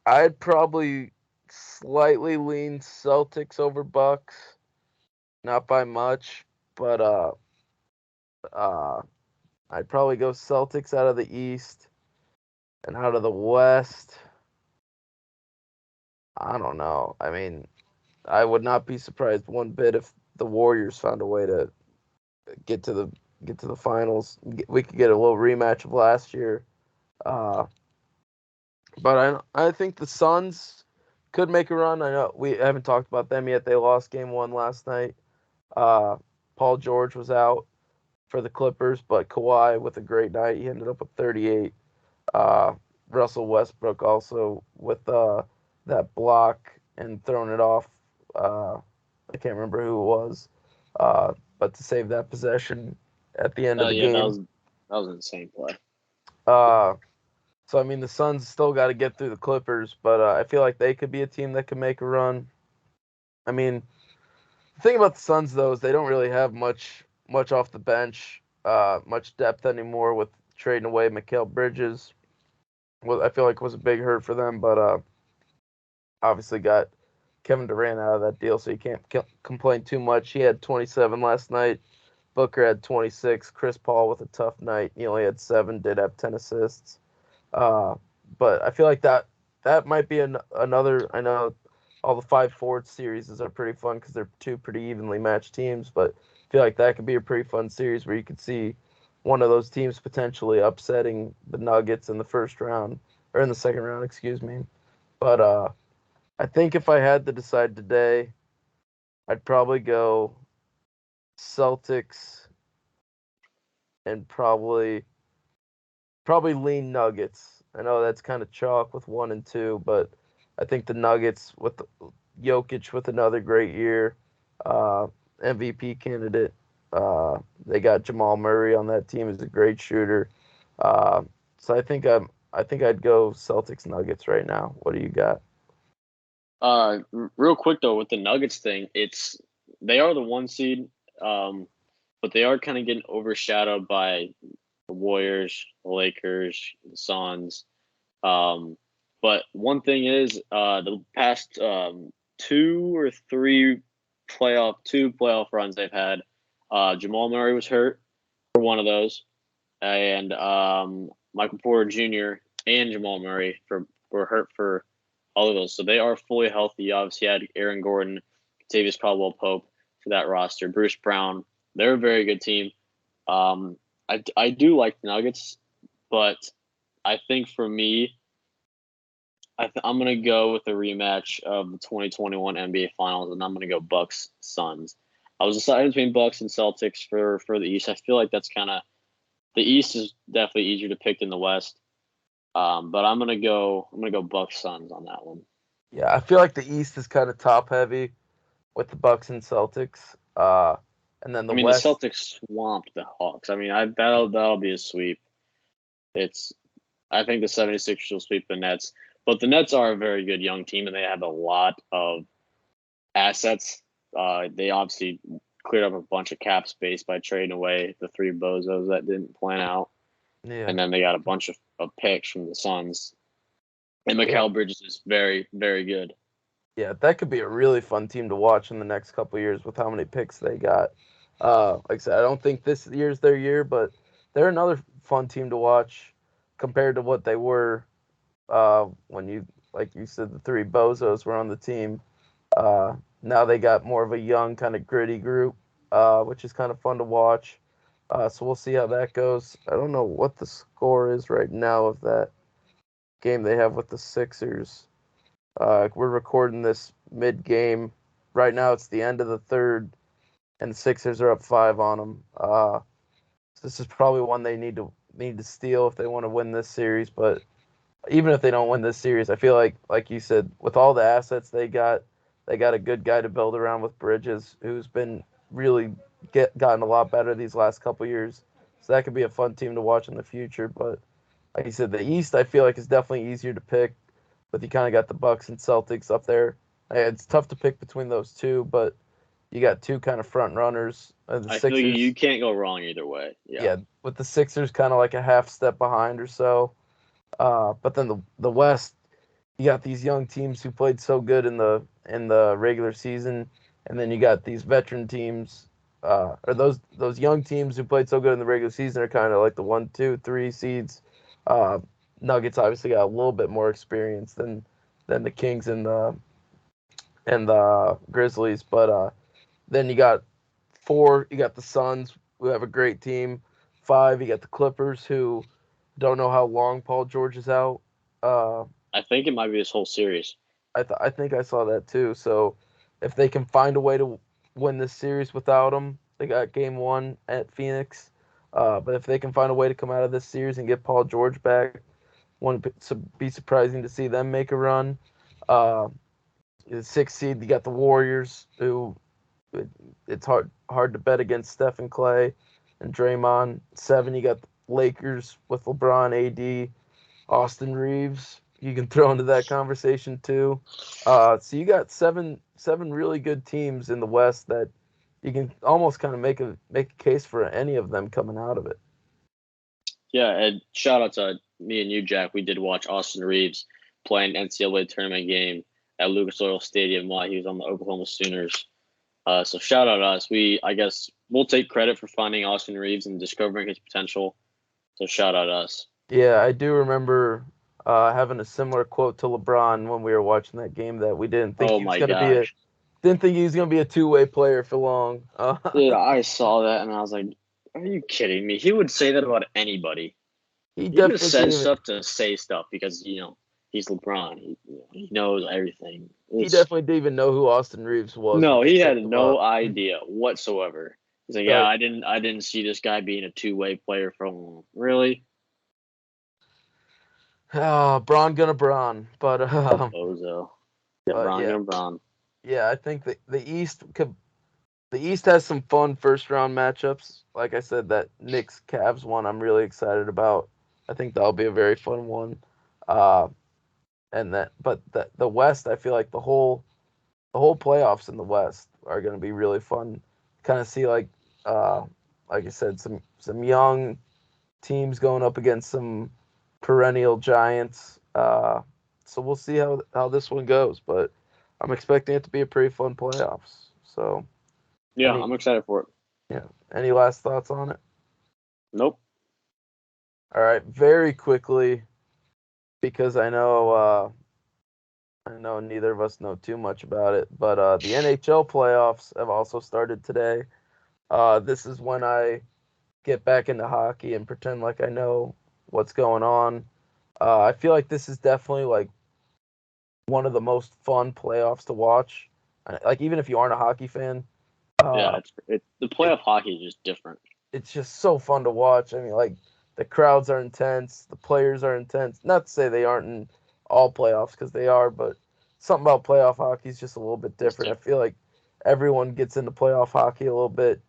I'd probably slightly lean Celtics over Bucks, not by much, but uh, I'd probably go Celtics out of the East and out of the West. I don't know. I mean, I would not be surprised one bit if the Warriors found a way to get to the get to the finals. We could get a little rematch of last year. Uh, but I think the Suns could make a run. I know we haven't talked about them yet. They lost game one last night. Uh, Paul George was out for the Clippers, but Kawhi with a great night. He ended up with 38. Uh, Russell Westbrook also with that block and throwing it off. Uh, I can't remember who it was, but to save that possession at the end of Oh the yeah, game. that was an insane play. Uh, so I mean, the Suns still got to get through the Clippers, but I feel like they could be a team that could make a run. I mean, the thing about the Suns though is they don't really have much off the bench, much depth anymore with trading away Mikal Bridges. Well, I feel like was a big hurt for them, but obviously got Kevin Durant out of that deal, so you can't complain too much. He had 27 last night. Booker had 26. Chris Paul with a tough night. He only had 7. Did have 10 assists. Uh, but I feel like that might be another. I know all the 5 forward series are pretty fun because they're two pretty evenly matched teams, but I feel like that could be a pretty fun series where you could see one of those teams potentially upsetting the Nuggets in the first round or in the second round, excuse me. But I think if I had to decide today, I'd probably go Celtics and probably lean Nuggets. I know that's kind of chalk with 1 and 2, but I think the Nuggets with Jokic with another great year, uh, MVP candidate. They got Jamal Murray on that team, is a great shooter. Uh, so I think I'd go Celtics Nuggets right now. What do you got? Real quick though, with the Nuggets thing, they are the 1 seed, but they are kind of getting overshadowed by the Warriors, the Lakers, the Suns. But one thing is, the past 2 playoff runs they've had, Jamal Murray was hurt for one of those, and Michael Porter Jr. and Jamal Murray were hurt for all of those. So they are fully healthy. Obviously, had Aaron Gordon, Tavius Caldwell Pope for that roster, Bruce Brown. They're a very good team. I do like the Nuggets, but I think for me, I'm going to go with the rematch of the 2021 NBA Finals, and I'm going to go Bucks Suns. I was deciding between Bucks and Celtics for the East. I feel like that's kind of the East is definitely easier to pick than the West. But I'm gonna go Bucks Suns on that one. Yeah, I feel like the East is kind of top heavy with the Bucks and Celtics. And then I the mean, the West, Celtics swamped the Hawks. I mean, that'll be a sweep. I think the 76ers will sweep the Nets, but the Nets are a very good young team, and they have a lot of assets. They obviously cleared up a bunch of cap space by trading away the 3 bozos that didn't plan out, yeah, and then they got a bunch of picks from the Suns. And yeah, Mikal Bridges is very, very good. yeah, that could be a really fun team to watch in the next couple of years with how many picks they got. Like I said, I don't think this year's their year, but they're another fun team to watch compared to what they were when like you said, the 3 bozos were on the team. Now they got more of a young, kind of gritty group, which is kind of fun to watch. So we'll see how that goes. I don't know what the score is right now of that game they have with the Sixers. We're recording this mid-game. Right now it's the end of the third, and the Sixers are up 5 on them. So this is probably one they need to steal if they want to win this series. But even if they don't win this series, I feel like you said, with all the assets they got a good guy to build around with Bridges, who's been really gotten a lot better these last couple years. So that could be a fun team to watch in the future. But like you said, the East I feel like is definitely easier to pick, but you kind of got the Bucks and Celtics up there. It's tough to pick between those two, but you got two kind of front runners. The I feel like you Sixers, can't go wrong either way. Yeah. yeah, with the Sixers kind of like a half step behind or so. But then the West, you got these young teams who played so good in the regular season, and then you got these veteran teams, or those young teams who played so good in the regular season are kind of like the 1, 2, 3 seeds. Uh, Nuggets obviously got a little bit more experience than the Kings and the Grizzlies, but then you got 4, you got the Suns who have a great team. 5, you got the Clippers who don't know how long Paul George is out. Uh, I think it might be this whole series. I think I saw that too. So if they can find a way to win this series without him, they got game 1 at Phoenix. But if they can find a way to come out of this series and get Paul George back, wouldn't be surprising to see them make a run. Uh, the 6th seed, you got the Warriors, who it's hard to bet against Steph and Clay and Draymond. 7, you got the Lakers with LeBron, AD, Austin Reeves. you can throw into that conversation too. So you got seven really good teams in the West that you can almost kind of make a case for any of them coming out of it. Yeah, and shout out to me and you, Jack. We did watch Austin Reeves play an NCAA tournament game at Lucas Oil Stadium while he was on the Oklahoma Sooners. So shout out to us. I guess we'll take credit for finding Austin Reeves and discovering his potential. So shout out to us. Yeah, I do remember having a similar quote to LeBron when we were watching that game that we didn't think Oh he was my going to be gosh. didn't think he was going to be a two-way player for long. Dude, I saw that and I was like, are you kidding me? He would say that about anybody. he He just definitely says gave stuff to say stuff because, he's LeBron. He knows everything. he definitely didn't even know who Austin Reeves was when No, they he had picked him up. no idea whatsoever. He's like, yeah, Right. I didn't see this guy being a two-way player for long. Really? Braun gonna Braun, but Bozo. Yeah, but Bron yeah, gonna Bron. yeah, I think the East has some fun first round matchups. Like I said, that Knicks Cavs one I'm really excited about. I think that'll be a very fun one. Uh, but the West, I feel like the whole playoffs in the West are going to be really fun. Kind of see like I said, some young teams going up against some perennial giants. So we'll see how this one goes, but I'm expecting it to be a pretty fun playoffs. So Yeah, any I'm excited for it. yeah, any last thoughts on it? Nope. All right, very quickly because I know neither of us know too much about it, but the NHL playoffs have also started today. This is when I get back into hockey and pretend like I know what's going on. I feel like this is definitely like one of the most fun playoffs to watch. Like even if you aren't a hockey fan, Yeah, uh, it's the it, playoff hockey is just different. it's just so fun to watch. I mean, like the crowds are intense, the players are intense. Not to say they aren't in all playoffs because they are, but something about playoff hockey is just a little bit It's different. I different. feel like everyone gets into playoff hockey a little bit,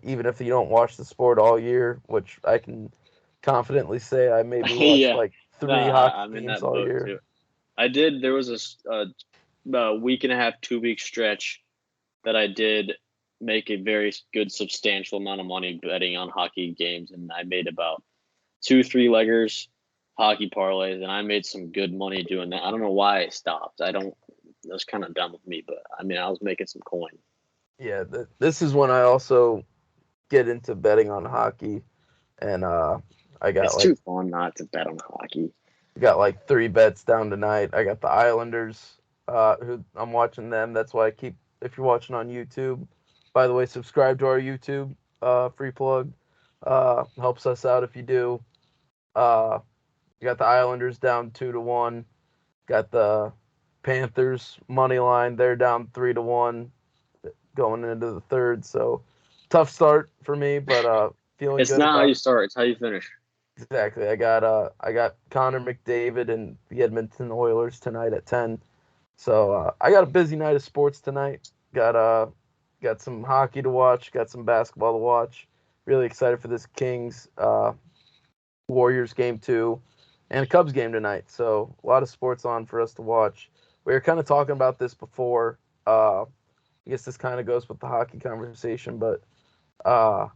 even if you don't watch the sport all year, which I can confidently say I maybe watched Yeah. like No, three hockey I'm in games that all boat year. too. I did. There was a week and a half, 2 week stretch that I did make a very good substantial amount of money betting on hockey games, and I made about 2 3 leggers hockey parlays, and I made some good money doing that. I don't know why I stopped. I don't. That was kind of dumb of me, but I mean, I was making some coin. Yeah, this is when I also get into betting on hockey, and I It's too fun not to bet on hockey. got like three bets down tonight. I got the Islanders, who I'm watching them. That's why I keep. If you're watching on YouTube, by the way, subscribe to our YouTube. Free plug. Helps us out if you do. You got the Islanders down 2-1. Got the Panthers money line. They're down 3-1 going into the third. So tough start for me, but feeling It's good not how about you it. start; it's how you finish. Exactly. I got Connor McDavid and the Edmonton Oilers tonight at 10. So I got a busy night of sports tonight. Got some hockey to watch, got some basketball to watch. Really excited for this Kings Warriors game 2 and a Cubs game tonight. So a lot of sports on for us to watch. We were kind of talking about this before. I guess this kind of goes with the hockey conversation, but uh,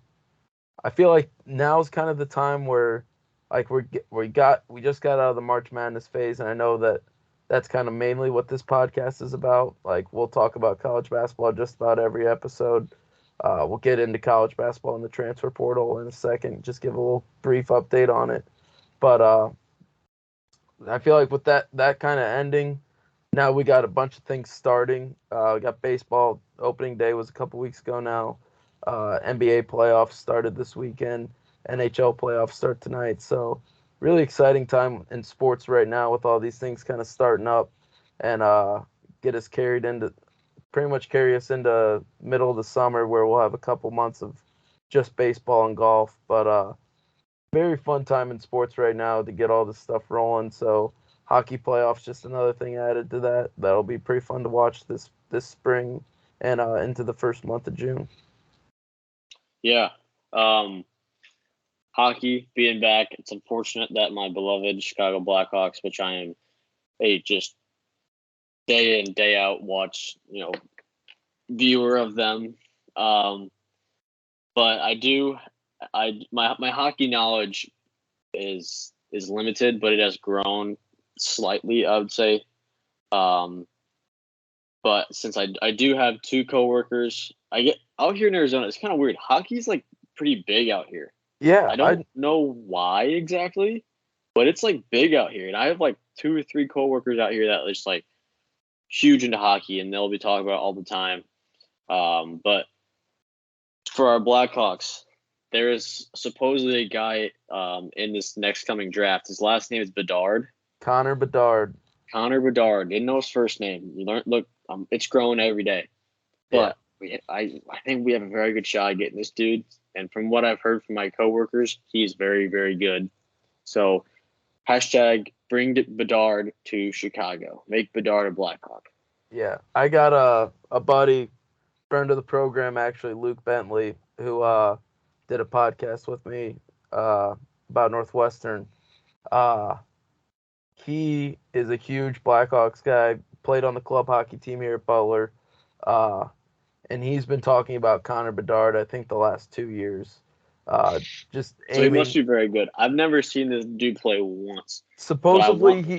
I feel like now's kind of the time where like we just got out of the March Madness phase, and I know that that's kind of mainly what this podcast is about. Like we'll talk about college basketball just about every episode. We'll get into college basketball in the transfer portal in a second. Just give a little brief update on it. But I feel like with that kind of ending, now we got a bunch of things starting. We got baseball opening day was a couple weeks ago now. NBA playoffs started this weekend. NHL playoffs start tonight. So really exciting time in sports right now with all these things kind of starting up and get us carried into pretty much carry us into middle of the summer where we'll have a couple months of just baseball and golf. But very fun time in sports right now to get all this stuff rolling. So hockey playoffs, just another thing added to that. That'll be pretty fun to watch this spring and into the first month of June. Yeah. Um, hockey being back. It's unfortunate that my beloved Chicago Blackhawks, which I am a just day in, day out watch, viewer of them. But my hockey knowledge is limited, but it has grown slightly, I would say. But since I do have two coworkers, I get out here in Arizona. It's kind of weird. Hockey's like pretty big out here. Yeah, I don't know why exactly, but it's like big out here. And I have like 2 or 3 coworkers out here that are just like huge into hockey, and they'll be talking about it all the time. But for our Blackhawks, there is supposedly a guy in this next coming draft. His last name is Bedard. Connor Bedard. Didn't know his first name. You learn. Look, it's growing every day. But I think we have a very good shot at getting this dude. And from what I've heard from my coworkers, he's very, very good. So, hashtag bring Bedard to Chicago. Make Bedard a Blackhawk. Yeah, I got a buddy, friend of the program, actually, Luke Bentley, who did a podcast with me about Northwestern. He is a huge Blackhawks guy, played on the club hockey team here at Butler, and he's been talking about Connor Bedard, I think, the last 2 years. Just aiming. So he must be very good. I've never seen this dude play once. Supposedly he's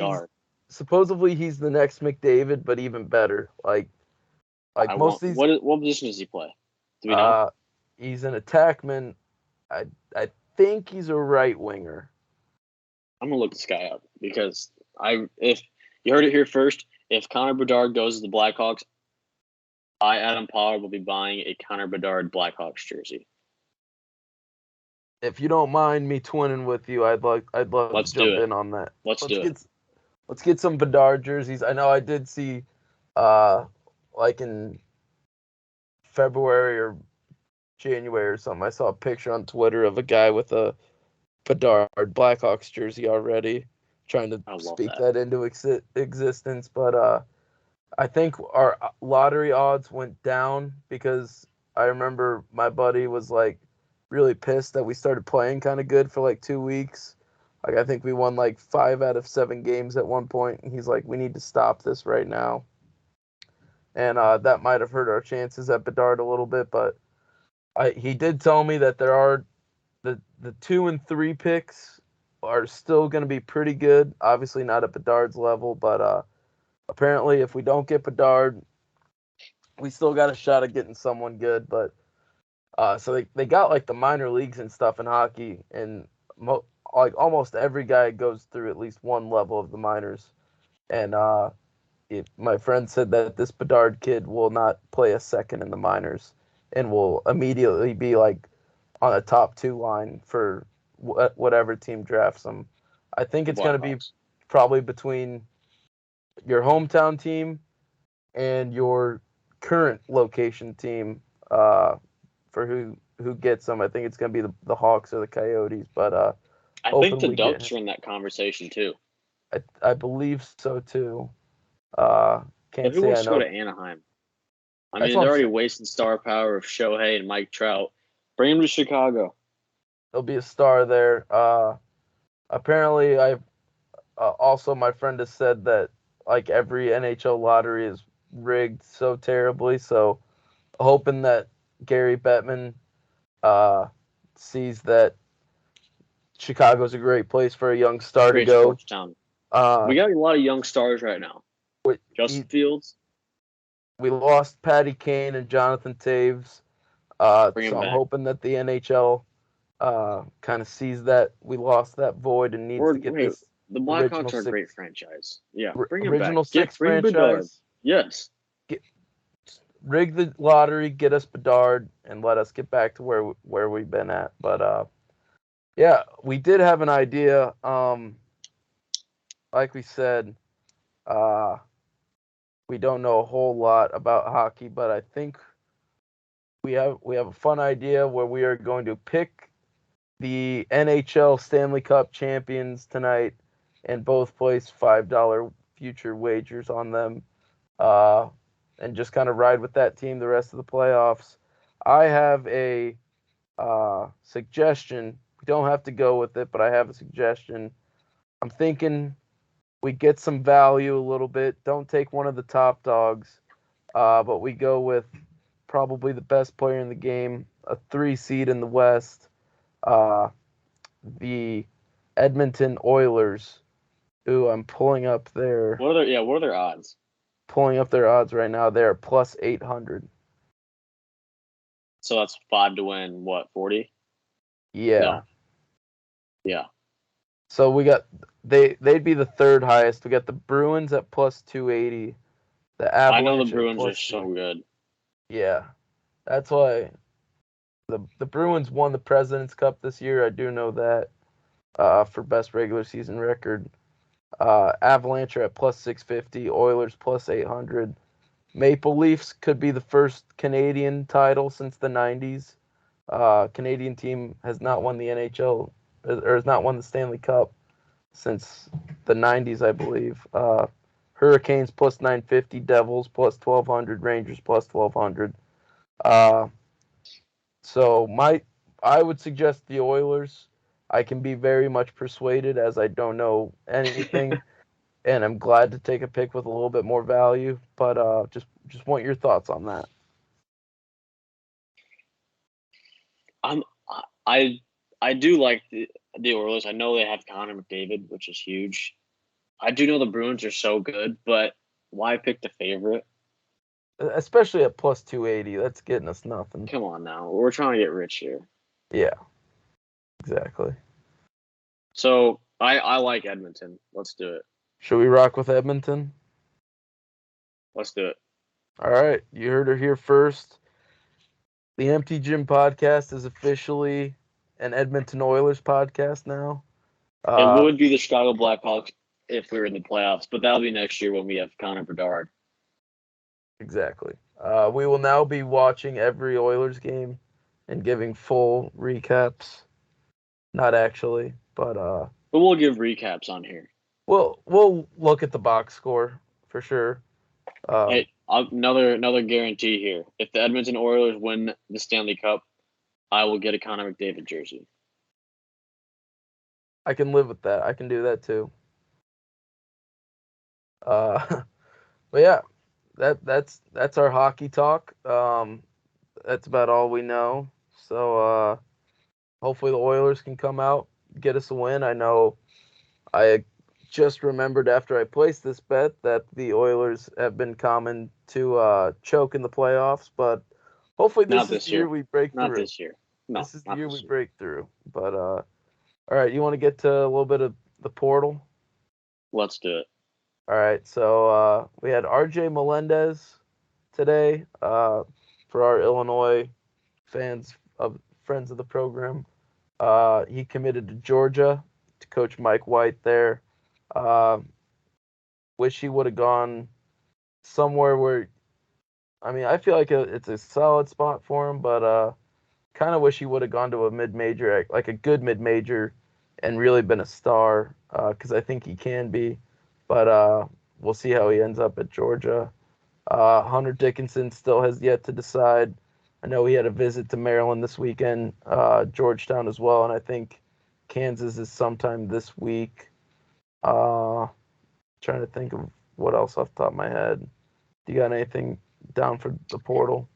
the next McDavid, but even better. What position does he play? Do we know? He's an attackman. I think he's a right winger. I'm gonna look this guy up because if you heard it here first, if Connor Bedard goes to the Blackhawks, Adam Pollard, will be buying a Connor Bedard Blackhawks jersey. If you don't mind me twinning with you, I'd love to jump in on that. Let's get some Bedard jerseys. I know I did see, like in February or January or something, I saw a picture on Twitter of a guy with a Bedard Blackhawks jersey already, trying to speak that into existence. But I think our lottery odds went down because I remember my buddy was like really pissed that we started playing kind of good for like 2 weeks. Like I think we won like 5 out of 7 games at one point, and he's like, we need to stop this right now. And that might have hurt our chances at Bedard a little bit, but he did tell me that there are the 2 and 3 picks are still going to be pretty good. Obviously not at Bedard's level, but apparently if we don't get Bedard, we still got a shot at getting someone good. But so they got like the minor leagues and stuff in hockey, and like almost every guy goes through at least one level of the minors. And my friend said that this Bedard kid will not play a second in the minors and will immediately be like on a top 2 line for whatever team drafts him. I think it's going to be probably between your hometown team and your current location team for who gets them. I think it's going to be the Hawks or the Coyotes, but I think the Ducks are in that conversation too. I believe so too. Can't say I know. Go to Anaheim. I mean, they're already wasting star power of Shohei and Mike Trout. Bring him to Chicago. There'll be a star there. Apparently, also my friend has said that like every NHL lottery is rigged so terribly. So hoping that Gary Bettman sees that Chicago's a great place for a young star to go. Town. We got a lot of young stars right now. Justin Fields. We lost Patty Kane and Jonathan Taves. So I'm hoping that the NHL kind of sees that we lost that void and needs to get this. The Blackhawks are a great franchise. Yeah, bring him original back. 6 franchise. Bedard. Yes. Rig the lottery, get us Bedard, and let us get back to where we've been at. But yeah, we did have an idea. Like we said, we don't know a whole lot about hockey, but I think we have a fun idea where we are going to pick the NHL Stanley Cup champions tonight and both place $5 future wagers on them, and just kind of ride with that team the rest of the playoffs. I have a suggestion. We don't have to go with it, but I have a suggestion. I'm thinking we get some value a little bit. Don't take one of the top dogs, but we go with probably the best player in the game, a 3 seed in the West, the Edmonton Oilers, who I'm pulling up What are their odds? Pulling up their odds right now. They're plus 800. So that's 5 to win. What, 40? Yeah. No. Yeah. So we got they'd be the third highest. We got the Bruins at plus 280. The Avalanche. I know the Bruins are plus so good. Yeah, that's why the Bruins won the President's Cup this year. I do know that. For best regular season record. Avalanche are at plus 650. Oilers plus 800. Maple Leafs could be the first Canadian title since the 90s. Canadian team has not won the NHL or has not won the Stanley Cup since the 90s, I believe. Hurricanes plus 950, Devils plus 1200, Rangers plus 1200. So I would suggest the Oilers. I can be very much persuaded as I don't know anything, and I'm glad to take a pick with a little bit more value. But just want your thoughts on that. I do like the Oilers. I know they have Connor McDavid, which is huge. I do know the Bruins are so good, but why pick the favorite? Especially at plus 280. That's getting us nothing. Come on now. We're trying to get rich here. Yeah, exactly. So I like Edmonton. Let's do it. Should we rock with Edmonton? Let's do it. All right, you heard her here first. The Empty Gym podcast is officially an Edmonton Oilers podcast now. It would be the Chicago Blackhawks if we were in the playoffs, but that'll be next year when we have Connor Bedard. Exactly. We will now be watching every Oilers game and giving full recaps. Not actually, but we'll give recaps on here. We'll look at the box score for sure. Hey, another guarantee here. If the Edmonton Oilers win the Stanley Cup, I will get a Connor McDavid jersey. I can live with that. I can do that too. But yeah, that's our hockey talk. That's about all we know. So hopefully the Oilers can come out, get us a win. I know I just remembered after I placed this bet that the Oilers have been common to choke in the playoffs, but hopefully this is the year we break through. Not this year. No, this is the year we break through. But all right, you want to get to a little bit of the portal? Let's do it. All right, so we had RJ Melendez today for our Illinois friends of the program. He committed to Georgia to coach Mike White there. Wish he would have gone somewhere where, I mean, I feel like it's a solid spot for him, but kind of wish he would have gone to a mid-major, like a good mid-major, and really been a star, because I think he can be. But we'll see how he ends up at Georgia. Hunter Dickinson still has yet to decide. I know he had a visit to Maryland this weekend, Georgetown as well, and I think Kansas is sometime this week. Trying to think of what else off the top of my head. Do you got anything down for the portal?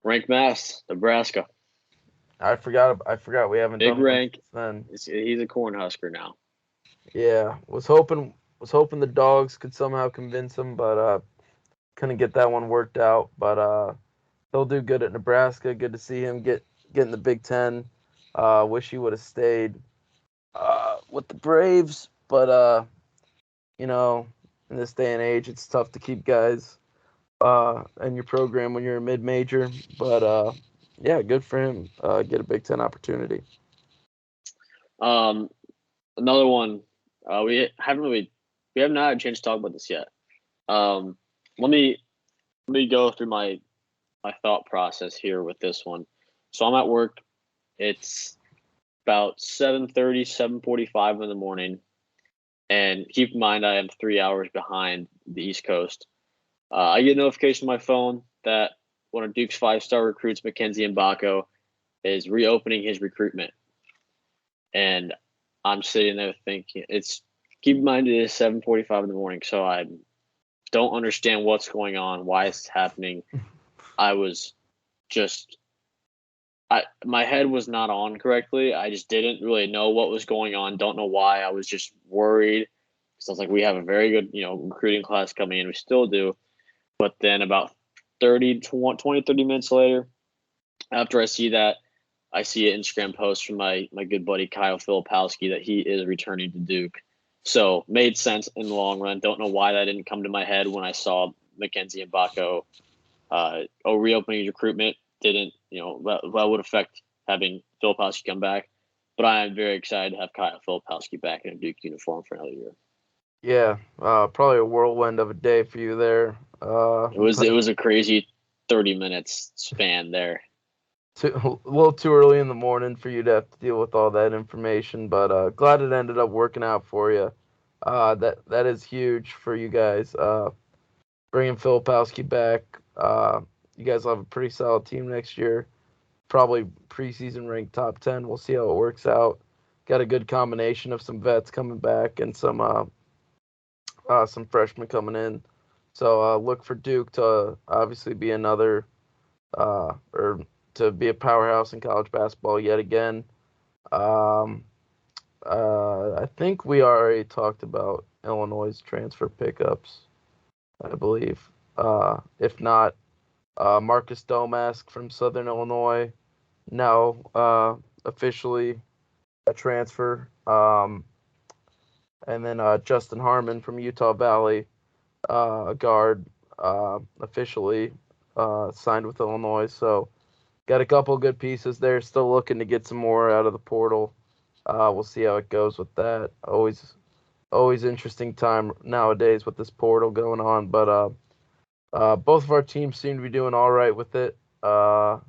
Rank Mass, Nebraska. I forgot we haven't Big done rank. Then He's a Cornhusker now. Yeah, was hoping the Dogs could somehow convince him, but couldn't get that one worked out. But he'll do good at Nebraska. Good to see him get in the Big Ten. Wish he would have stayed with the Braves, but you know, in this day and age, it's tough to keep guys in your program when you're a mid-major. But yeah, good for him. Get a Big Ten opportunity. Another one. We have not had a chance to talk about this yet. Let me go through my thought process here with this one. So I'm at work. It's about 7:30, 7:45 in the morning. And keep in mind, I am 3 hours behind the East Coast. I get a notification on my phone that one of Duke's 5-star recruits, Mackenzie Mbako, is reopening his recruitment. And I'm sitting there thinking, keep in mind it is 7:45 in the morning, so I don't understand what's going on, why it's happening. I was just my head was not on correctly. I just didn't really know what was going on. Don't know why. I was just worried. So I was like, we have a very good, recruiting class coming in. We still do. But then about 30 minutes later, after I see that, I see an Instagram post from my good buddy Kyle Filipowski that he is returning to Duke. So made sense in the long run. Don't know why that didn't come to my head when I saw Mackenzie and Baco reopening his recruitment. Didn't, that would affect having Filipowski come back. But I am very excited to have Kyle Filipowski back in a Duke uniform for another year. Yeah, probably a whirlwind of a day for you there. It was a crazy 30 minutes span there. A little too early in the morning for you to have to deal with all that information, but glad it ended up working out for you. That is huge for you guys. Bringing Filipowski back. You guys will have a pretty solid team next year. Probably preseason ranked top 10. We'll see how it works out. Got a good combination of some vets coming back and some freshmen coming in. So look for Duke to obviously be another or to be a powerhouse in college basketball yet again. I think we already talked about Illinois' transfer pickups, I believe. If not, Marcus Domask from Southern Illinois, now officially a transfer. And then Justin Harmon from Utah Valley, a guard, officially signed with Illinois. So got a couple good pieces there. Still looking to get some more out of the portal. We'll see how it goes with that. Always interesting time nowadays with this portal going on. But both of our teams seem to be doing all right with it. But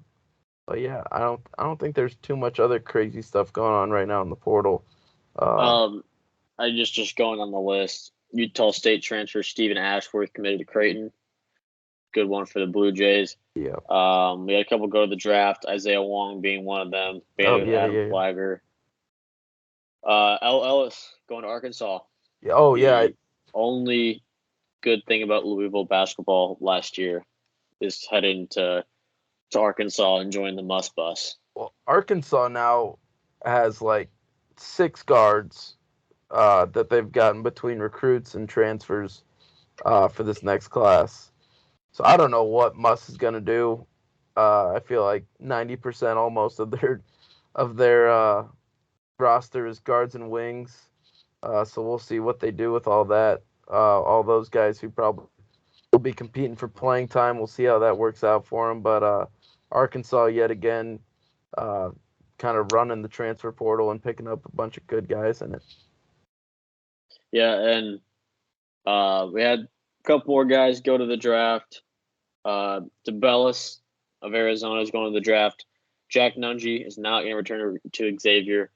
yeah, I don't think there's too much other crazy stuff going on right now in the portal. I just going on the list. Utah State transfer Stephen Ashworth committed to Creighton. Good one for the Blue Jays. Yeah. We had a couple go to the draft. Isaiah Wong being one of them. Adam Flagger. L. Ellis going to Arkansas. Yeah. Oh yeah. Only good thing about Louisville basketball last year is heading to Arkansas and joining the Must Bus. Well, Arkansas now has like 6 guards that they've gotten between recruits and transfers for this next class. So I don't know what Muss is gonna do. I feel like 90% almost of their roster is guards and wings. So we'll see what they do with all that. All those guys who probably will be competing for playing time. We'll see how that works out for them. But Arkansas yet again, kind of running the transfer portal and picking up a bunch of good guys in it. Yeah, and we had a couple more guys go to the draft. DeBellis of Arizona is going to the draft. Jack Nungy is not going to return to Xavier.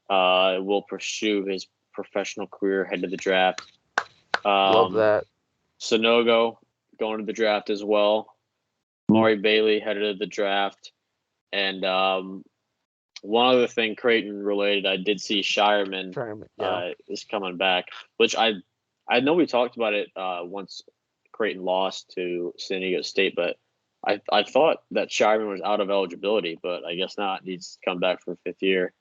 Will pursue his professional career head to the draft. Love that. Sonogo going to the draft as well. Maury Bailey headed to the draft. And one other thing, Creighton related, I did see Shireman is coming back, which I know we talked about it once Creighton lost to San Diego State, but I thought that Shireman was out of eligibility, but I guess not. Needs to come back for a 5th year.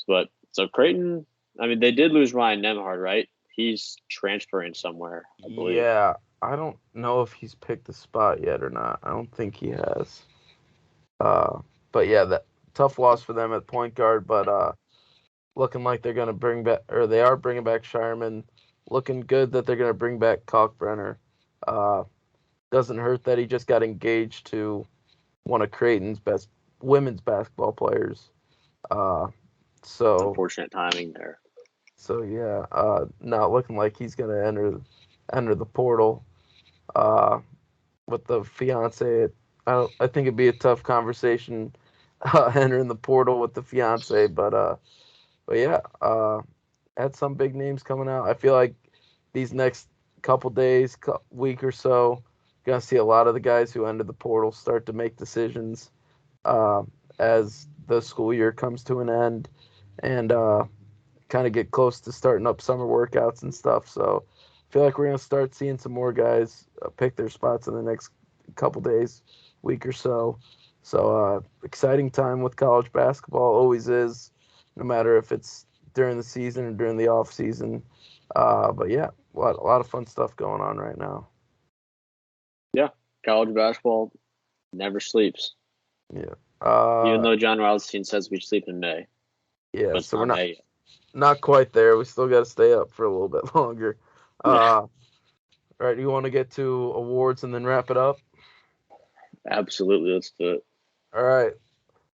But so Creighton, I mean, they did lose Ryan Nemhard, right? He's transferring somewhere, I believe. Yeah, I don't know if he's picked a spot yet or not. I don't think he has. But yeah, that tough loss for them at point guard. But looking like they're gonna bring back, or they are bringing back Shireman. Looking good that they're gonna bring back Kalkbrenner. Doesn't hurt that he just got engaged to one of Creighton's best women's basketball players. So unfortunate timing there. So yeah, not looking like he's gonna enter the portal. With the fiance, I think it'd be a tough conversation entering the portal with the fiance. But yeah, had some big names coming out. I feel like these next couple days, week or so, you're gonna see a lot of the guys who entered the portal start to make decisions as the school year comes to an end. and kind of get close to starting up summer workouts and stuff. So I feel like we're going to start seeing some more guys pick their spots in the next couple days, week or so. So exciting time with college basketball, always is, no matter if it's during the season or during the off season. But yeah, a lot of fun stuff going on right now. Yeah, college basketball never sleeps. Yeah. Even though John Rothstein says we sleep in May. Yeah, but so we're May yet. not quite there. We still got to stay up for a little bit longer. All right, you want to get to awards and then wrap it up? Absolutely, let's do it. All right,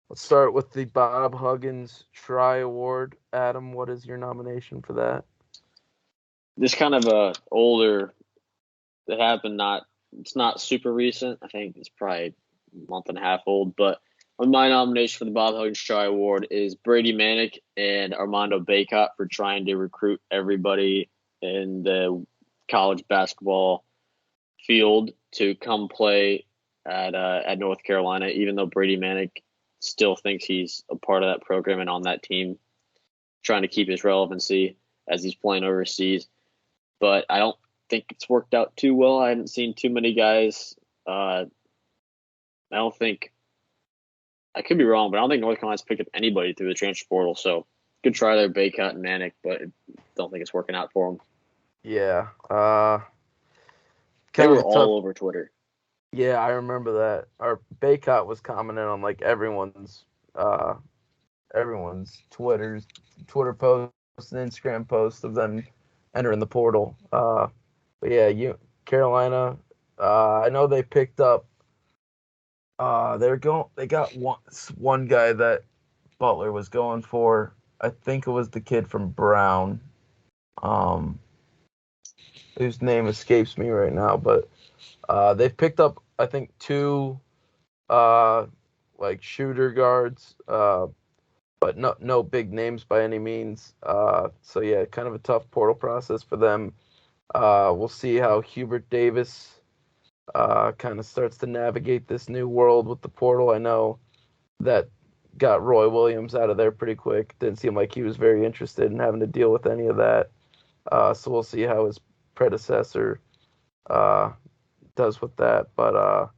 let's start with the Bob Huggins Try Award. Adam, what is your nomination for that? This kind of older. It happened it's not super recent. I think it's probably a month and a half old. But my nomination for the Bob Huggins Try Award is Brady Manick and Armando Bacot for trying to recruit everybody in the college basketball field to come play at North Carolina, even though Brady Manick still thinks he's a part of that program and on that team, trying to keep his relevancy as he's playing overseas. But I don't think it's worked out too well. I haven't seen too many guys. I don't think, I could be wrong, but I don't think North Carolina's picked up anybody through the transfer portal. So good try there, Bacot and Manick, but I don't think it's working out for them. Yeah. They were all over Twitter. Yeah, I remember that. Our Bacot was commenting on like everyone's Twitter posts and Instagram posts of them entering the portal. But yeah, Carolina. I know they picked up. They got one guy that Butler was going for. I think it was the kid from Brown, whose name escapes me right now. But they've picked up, I think, two like shooter guards, but no big names by any means. So yeah, kind of a tough portal process for them. We'll see how Hubert Davis kind of starts to navigate this new world with the portal. I know that got Roy Williams out of there pretty quick. Didn't seem like he was very interested in having to deal with any of that. So we'll see how his predecessor does with that. But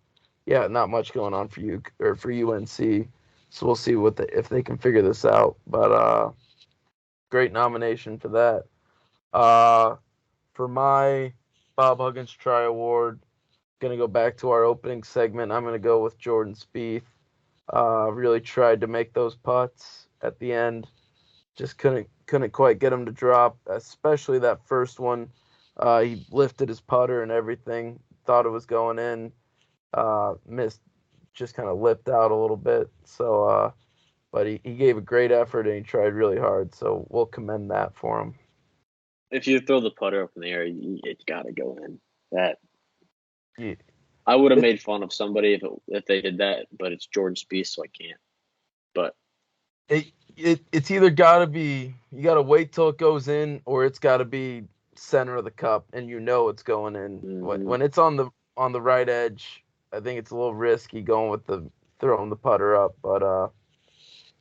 yeah, not much going on for you or for UNC. So we'll see if they can figure this out. But great nomination for that. For my Bob Huggins Try Award, gonna go back to our opening segment. I'm gonna go with Jordan Spieth. Really tried to make those putts at the end. Just couldn't quite get him to drop, especially that first one. He lifted his putter and everything. Thought it was going in. Missed, just kind of lipped out a little bit. So, but he gave a great effort and he tried really hard. So we'll commend that for him. If you throw the putter up in the air, it's got to go in. Yeah. I would have made fun of somebody if they did that, but it's Jordan Spieth, so I can't. But it's either got to be, you got to wait till it goes in, or it's got to be center of the cup, and you know it's going in. Mm-hmm. When it's on the right edge, I think it's a little risky going with throwing the putter up. But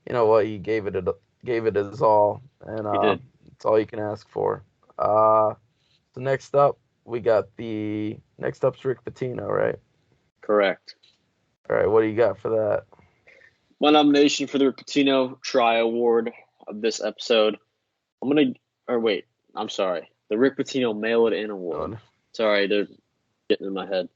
you know what? He gave it his all, and he did. it's all you can ask for. So next up's Rick Pitino, right? Correct. All right, what do you got for that? My nomination for the Rick Pitino Try Award of this episode. I'm sorry. The Rick Pitino Mail It In Award. Oh. Sorry, they're getting in my head.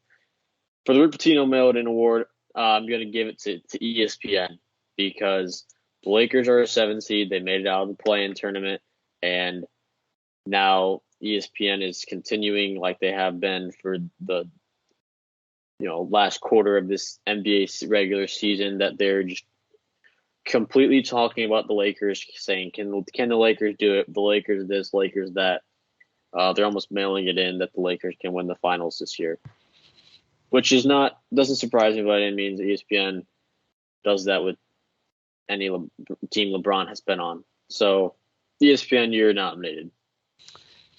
For the Rick Pitino Mail It In Award, I'm going to give it to ESPN because the Lakers are a 7 seed. They made it out of the play-in tournament, and now ESPN is continuing like they have been for the last quarter of this NBA regular season, that they're just completely talking about the Lakers, saying, can the Lakers do it? The Lakers this, Lakers that. They're almost mailing it in that the Lakers can win the finals this year, which doesn't surprise me by any means. ESPN does that with any team LeBron has been on. So ESPN, you're nominated.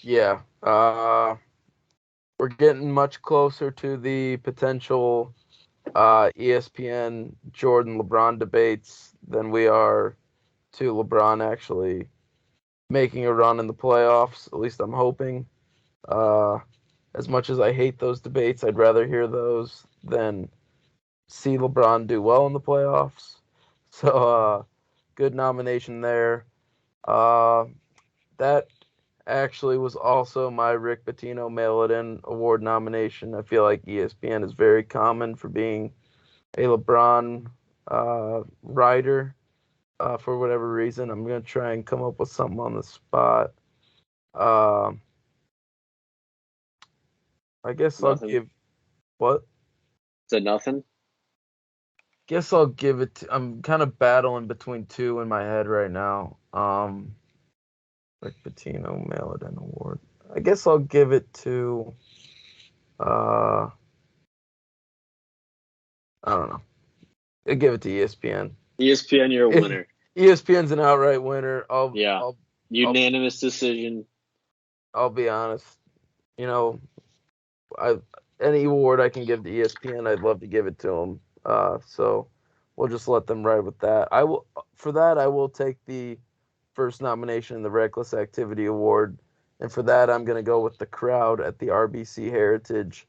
Yeah. We're getting much closer to the potential ESPN Jordan LeBron debates than we are to LeBron actually making a run in the playoffs. At least I'm hoping. As much as I hate those debates, I'd rather hear those than see LeBron do well in the playoffs. So, good nomination there. That actually was also my Rick Pitino Mail It In Award nomination. I feel like ESPN is very common for being a LeBron writer for whatever reason. I'm going to try and come up with something on the spot. I guess Nothing. I'll give what? Is it nothing? Guess I'll give it to, I'm kind of battling between two in my head right now. Rick Pitino Mail It In Award. I guess I'll give it to I don't know. I'll give it to ESPN. ESPN, you're a winner. ESPN's an outright winner. Unanimous decision. I'll be honest. You know, any award I can give to ESPN, I'd love to give it to them. So we'll just let them ride with that. I will take the first nomination in the Reckless Activity Award, and for that I'm going to go with the crowd at the RBC Heritage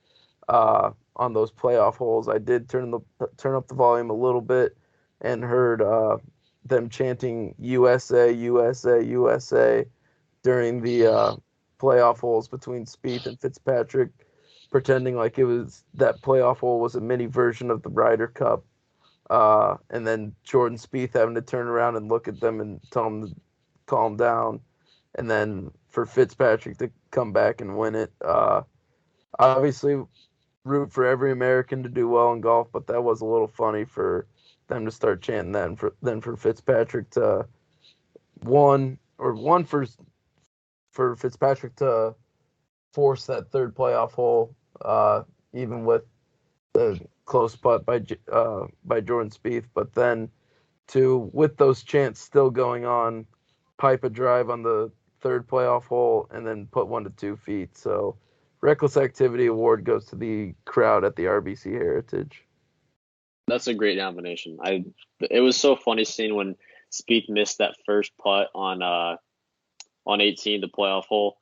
on those playoff holes. I did turn up the volume a little bit and heard them chanting USA, USA, USA during the playoff holes between Spieth and Fitzpatrick, pretending like that playoff hole was a mini version of the Ryder Cup. And then Jordan Spieth having to turn around and look at them and tell them to calm down. And then for Fitzpatrick to come back and win it. Obviously, root for every American to do well in golf, but that was a little funny for them to start chanting that, and then for Fitzpatrick to for Fitzpatrick to force that third playoff hole, even with the close putt by Jordan Spieth, but then with those chants still going on, pipe a drive on the third playoff hole and then put 1 to 2 feet. So, Reckless Activity Award goes to the crowd at the RBC Heritage. That's a great nomination. It was so funny seeing when Spieth missed that first putt on 18, the playoff hole,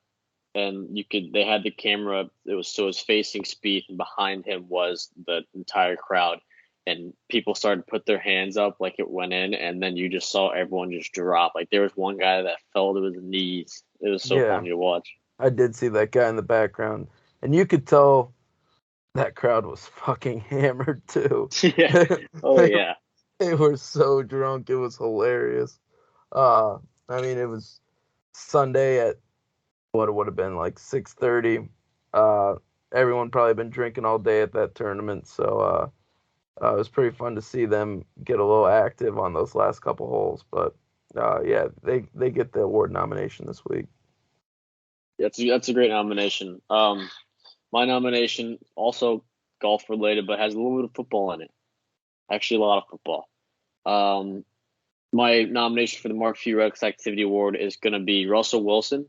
and they had the camera. It was facing Spieth, and behind him was the entire crowd, and people started to put their hands up like it went in, and then you just saw everyone just drop. Like there was one guy that fell to his knees. It was so funny to watch. I did see that guy in the background, and you could tell that crowd was fucking hammered too. Yeah. Oh yeah. They were so drunk. It was hilarious. I mean, it was Sunday at what it would have been like 6:30. Everyone probably been drinking all day at that tournament, so it was pretty fun to see them get a little active on those last couple holes. But yeah, they get the award nomination this week. That's a great nomination. My nomination also golf related, but has a little bit of football in it. Actually, a lot of football. My nomination for the Mark Few Reckless Activity Award is going to be Russell Wilson,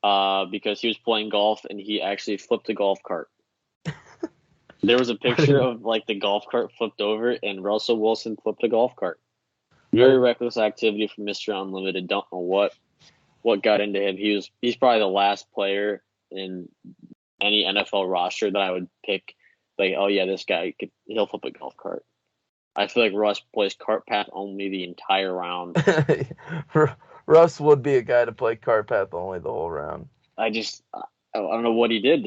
because he was playing golf and he actually flipped a golf cart. There was a picture of like the golf cart flipped over, and Russell Wilson flipped a golf cart. Very reckless activity from Mr. Unlimited. Don't know what got into him. He's probably the last player in any NFL roster that I would pick. Like, oh yeah, this guy he'll flip a golf cart. I feel like Russ plays cart path only the entire round. Russ would be a guy to play cart path only the whole round. I don't know what he did.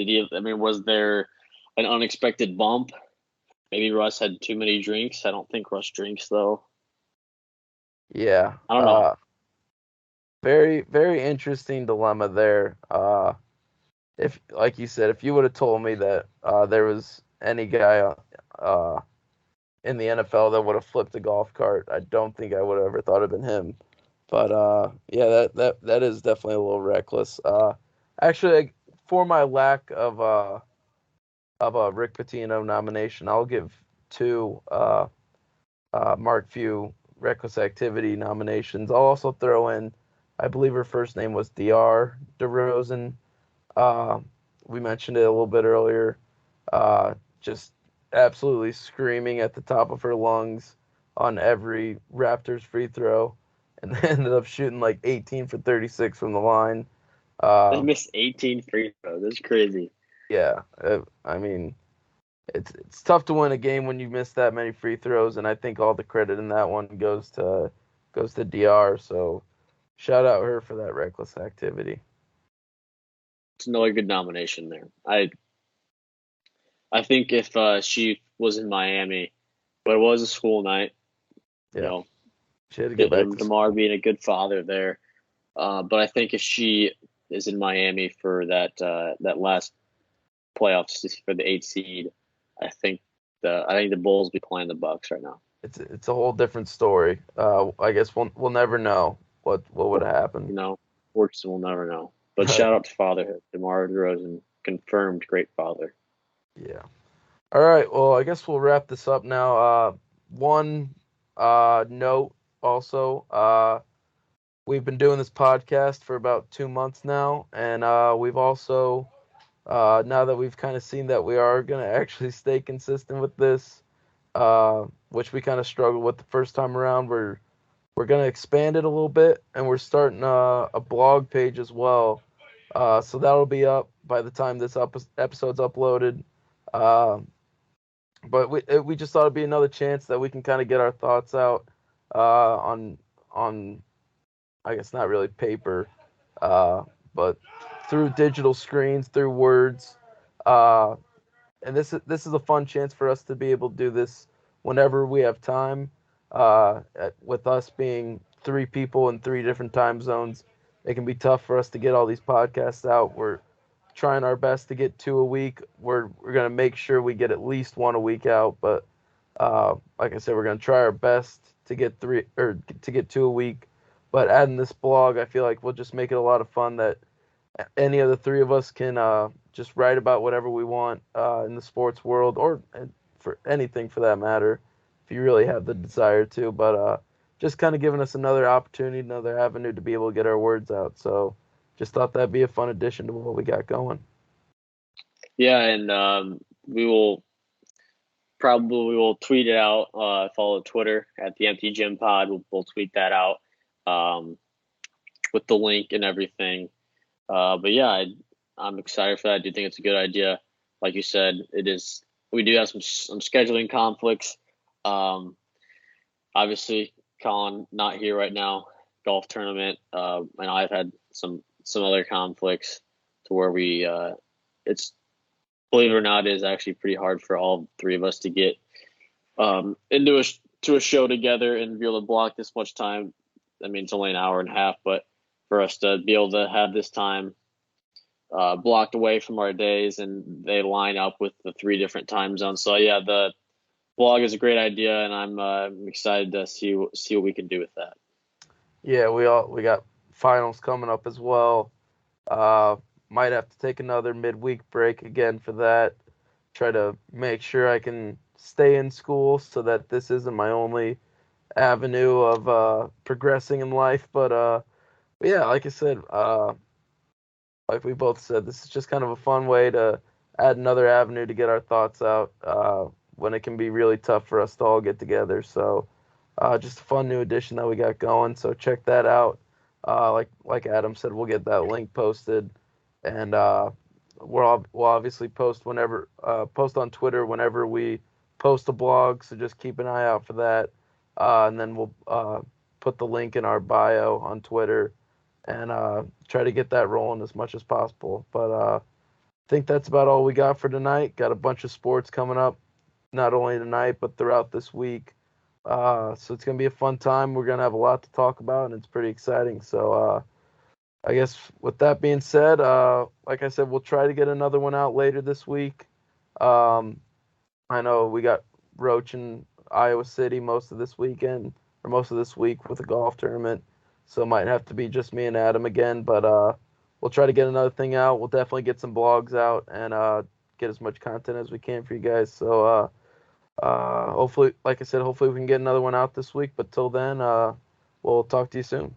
Was there an unexpected bump? Maybe Russ had too many drinks. I don't think Russ drinks though. Yeah. I don't know. Very, very interesting dilemma there. If, like you said, if you would have told me that there was any guy in the NFL that would have flipped a golf cart, I don't think I would have ever thought it been him. But yeah, that is definitely a little reckless. Actually, for my lack of a Rick Pitino nomination, I'll give two Mark Few Reckless Activity nominations. I'll also throw in, I believe her first name was DR DeRozan. We mentioned it a little bit earlier. Just absolutely screaming at the top of her lungs on every Raptors free throw. and they ended up shooting like 18 for 36 from the line. They Uh, missed 18 free throws. That's crazy. yeah, I mean, it's tough to win a game when you miss that many free throws, and I think all the credit in that one goes to DR. So shout out her for that reckless activity. It's another good nomination there. I think if she was in Miami, but it was a school night, you Yeah, know, she had to get back to DeMar school. being a good father there. But I think if she is in Miami for that last playoffs for the 8th seed, I think the Bulls be playing the Bucks right now. It's a whole different story. I guess we'll never know what would happen. You know, works we'll never know. But shout out to fatherhood. DeMar DeRozan, confirmed great father. Yeah. All right. Well, I guess we'll wrap this up now. One note also. We've been doing this podcast for about 2 months now, and we've also now that we've kind of seen that we are gonna actually stay consistent with this, which we kind of struggled with the first time around. We're gonna expand it a little bit, and we're starting a blog page as well. So that'll be up by the time this episode's uploaded. Uh, but we just thought it'd be another chance that we can kind of get our thoughts out on I guess not really paper, but through digital screens, through words. Uh, and this is a fun chance for us to be able to do this whenever we have time. With us being three people in three different time zones, it can be tough for us to get all these podcasts out. We're trying our best to get two a week. We're gonna make sure we get at least one a week out, but like I said, we're gonna try our best to get three or to get two a week. But adding this blog, I feel like we'll just make it a lot of fun that any of the three of us can just write about whatever we want in the sports world or for anything for that matter, if you really have the desire to. But just kind of giving us another opportunity, another avenue to be able to get our words out. So just thought that'd be a fun addition to what we got going. Yeah, and we will tweet it out. Follow Twitter at the Empty Gym Pod. We'll tweet that out um, with the link and everything. But yeah, I'm excited for that. I do think it's a good idea. Like you said, it is. We do have some scheduling conflicts. Obviously, Colin not here right now. Golf tournament, and I've had some other conflicts to where it's, believe it or not, it is actually pretty hard for all three of us to get into a show together and be able to block this much time. I mean, it's only an hour and a half, but for us to be able to have this time blocked away from our days, and they line up with the three different time zones. So yeah, the blog is a great idea, and I'm excited to see what we can do with that. Yeah, we got finals coming up as well. Uh, might have to take another midweek break again for that. Try to make sure I can stay in school so that this isn't my only avenue of progressing in life. But yeah, like I said, like we both said, this is just kind of a fun way to add another avenue to get our thoughts out when it can be really tough for us to all get together. So just a fun new addition that we got going. So check that out. Like Adam said, we'll get that link posted, and we'll obviously post post on Twitter whenever we post a blog. So just keep an eye out for that, and then we'll put the link in our bio on Twitter and try to get that rolling as much as possible. But I think that's about all we got for tonight. Got a bunch of sports coming up, not only tonight but throughout this week. So it's gonna be a fun time. We're gonna have a lot to talk about, and it's pretty exciting. So I guess with that being said, like I said, we'll try to get another one out later this week. Um, I know we got Roach in Iowa City most of this weekend or most of this week with a golf tournament, so it might have to be just me and Adam again. But we'll try to get another thing out. We'll definitely get some blogs out and get as much content as we can for you guys. So hopefully, like I said, hopefully we can get another one out this week. But till then, we'll talk to you soon.